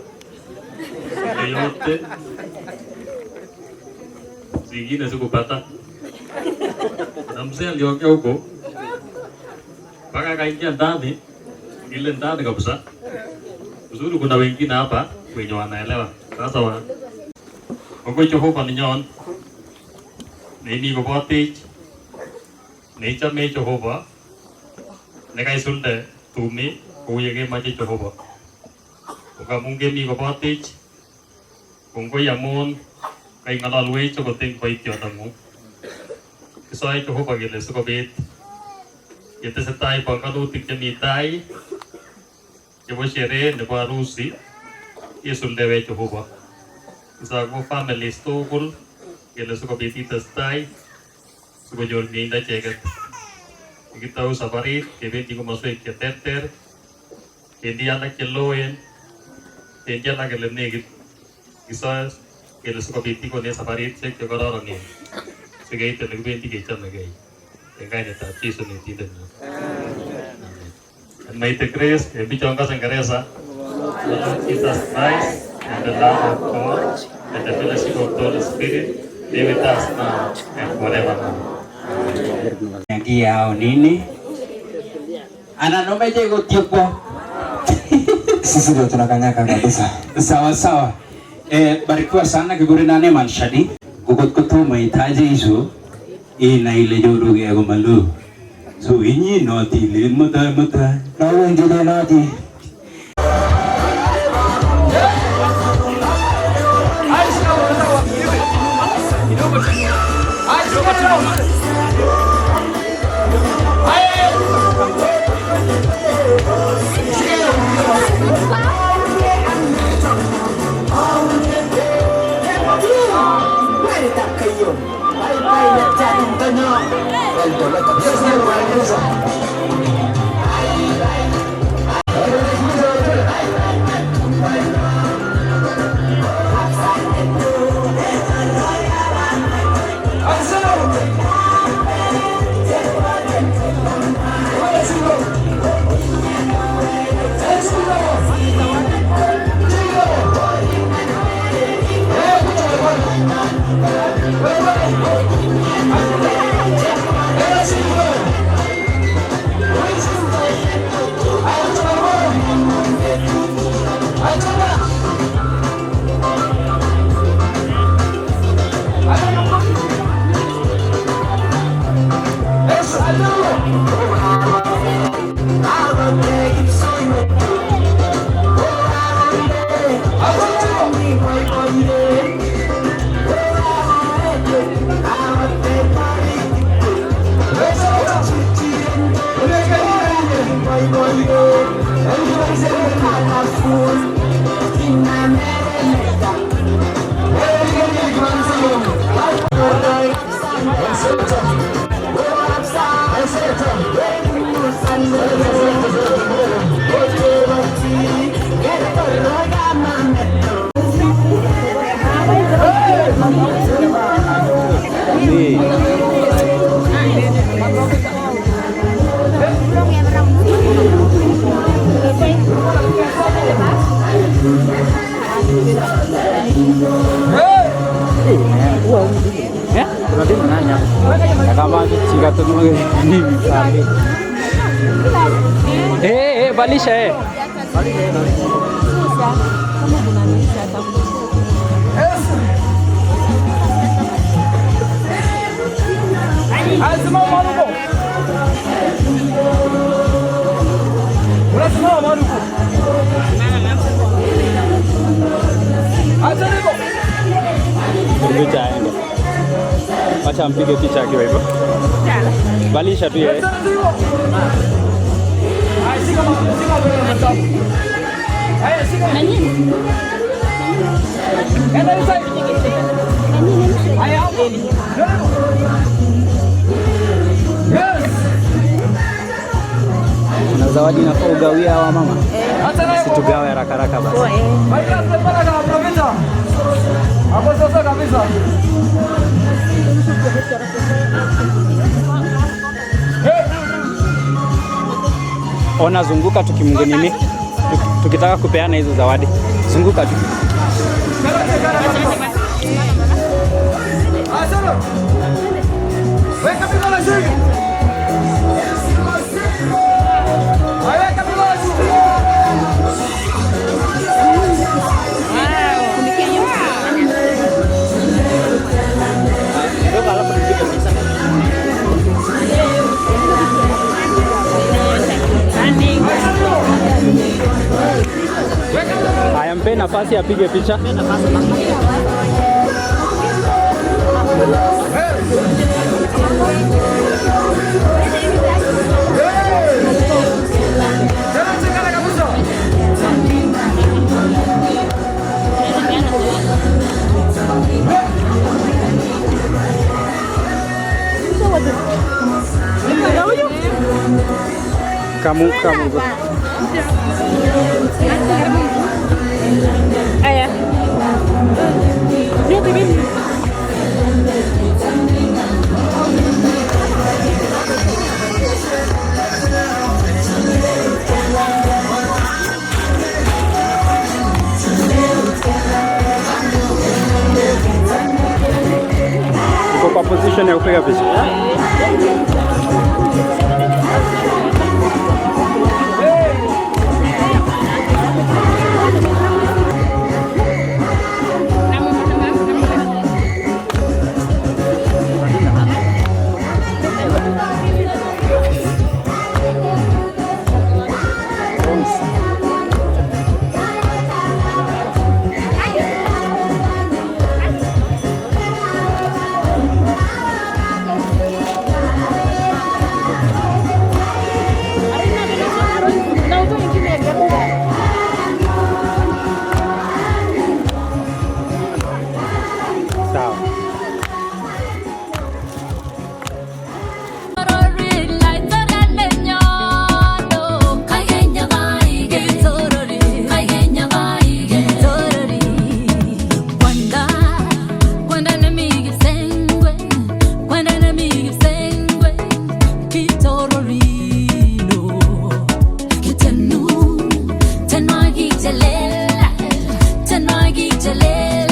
yote zingine sikupata na mzee aliongea huko mpaka akaingia ndani ile ndani kabisa. Uzuri kuna wengine hapa wenye wanaelewa sasa wa Koko Jehova ni nyon ni ko botich ni chame Jehova ne kai sulde tumi ko yege ma Jehova ko munge mi ko botich ko yamon kai ngalalwe cho ko ting paityo tamu isai Jehova gele su ko bet yete setai pangalutik chemi tai chebo sherehe nebo harusi isuldewe Jehova. Isa ko families tugul kele sikobit itestai sikonyor mieindo icheket. Kikitou safarit kebendi komoswek cheterter, kendi alak cheloen, kendi alak ele nekit. Kisoe kele sikobit ikonech safarisiek chekororonen sikeit ele kibendi kechomegei en kainetab Jesu netindenyo. And may the grace and be John Casangaresa, the Lord Jesus Christ, and the love of God, and the fellowship of the Holy Spirit, be with us now and forevermore. Ngia nini? Ana nomeje gotieko. Sisi ndio tunakanyaka kabisa. Sawa sawa. Barikiwa sana kiguri nane manshadi. Kukot kutu mahitaji hizo ina ile jodoh ya gomalu. So ini noti le muda nawe ngile noti balisha acha mpige picha akiwa hivyo. Balisha tu yeye. Kuna zawadi nafaa ugawia hawa mama. Situgawe haraka haraka basi. Hapo sasa kabisa. Ona zunguka tukimngonini. Tukitaka kupeana hizo zawadi. Zunguka tu. Weka mikono juu. Weka mikono juu. Haya, mpe nafasi apige picha. Kamu. Ayah. Dia begini. Uko kwa position ya kupiga picha. Tenwagi Jalel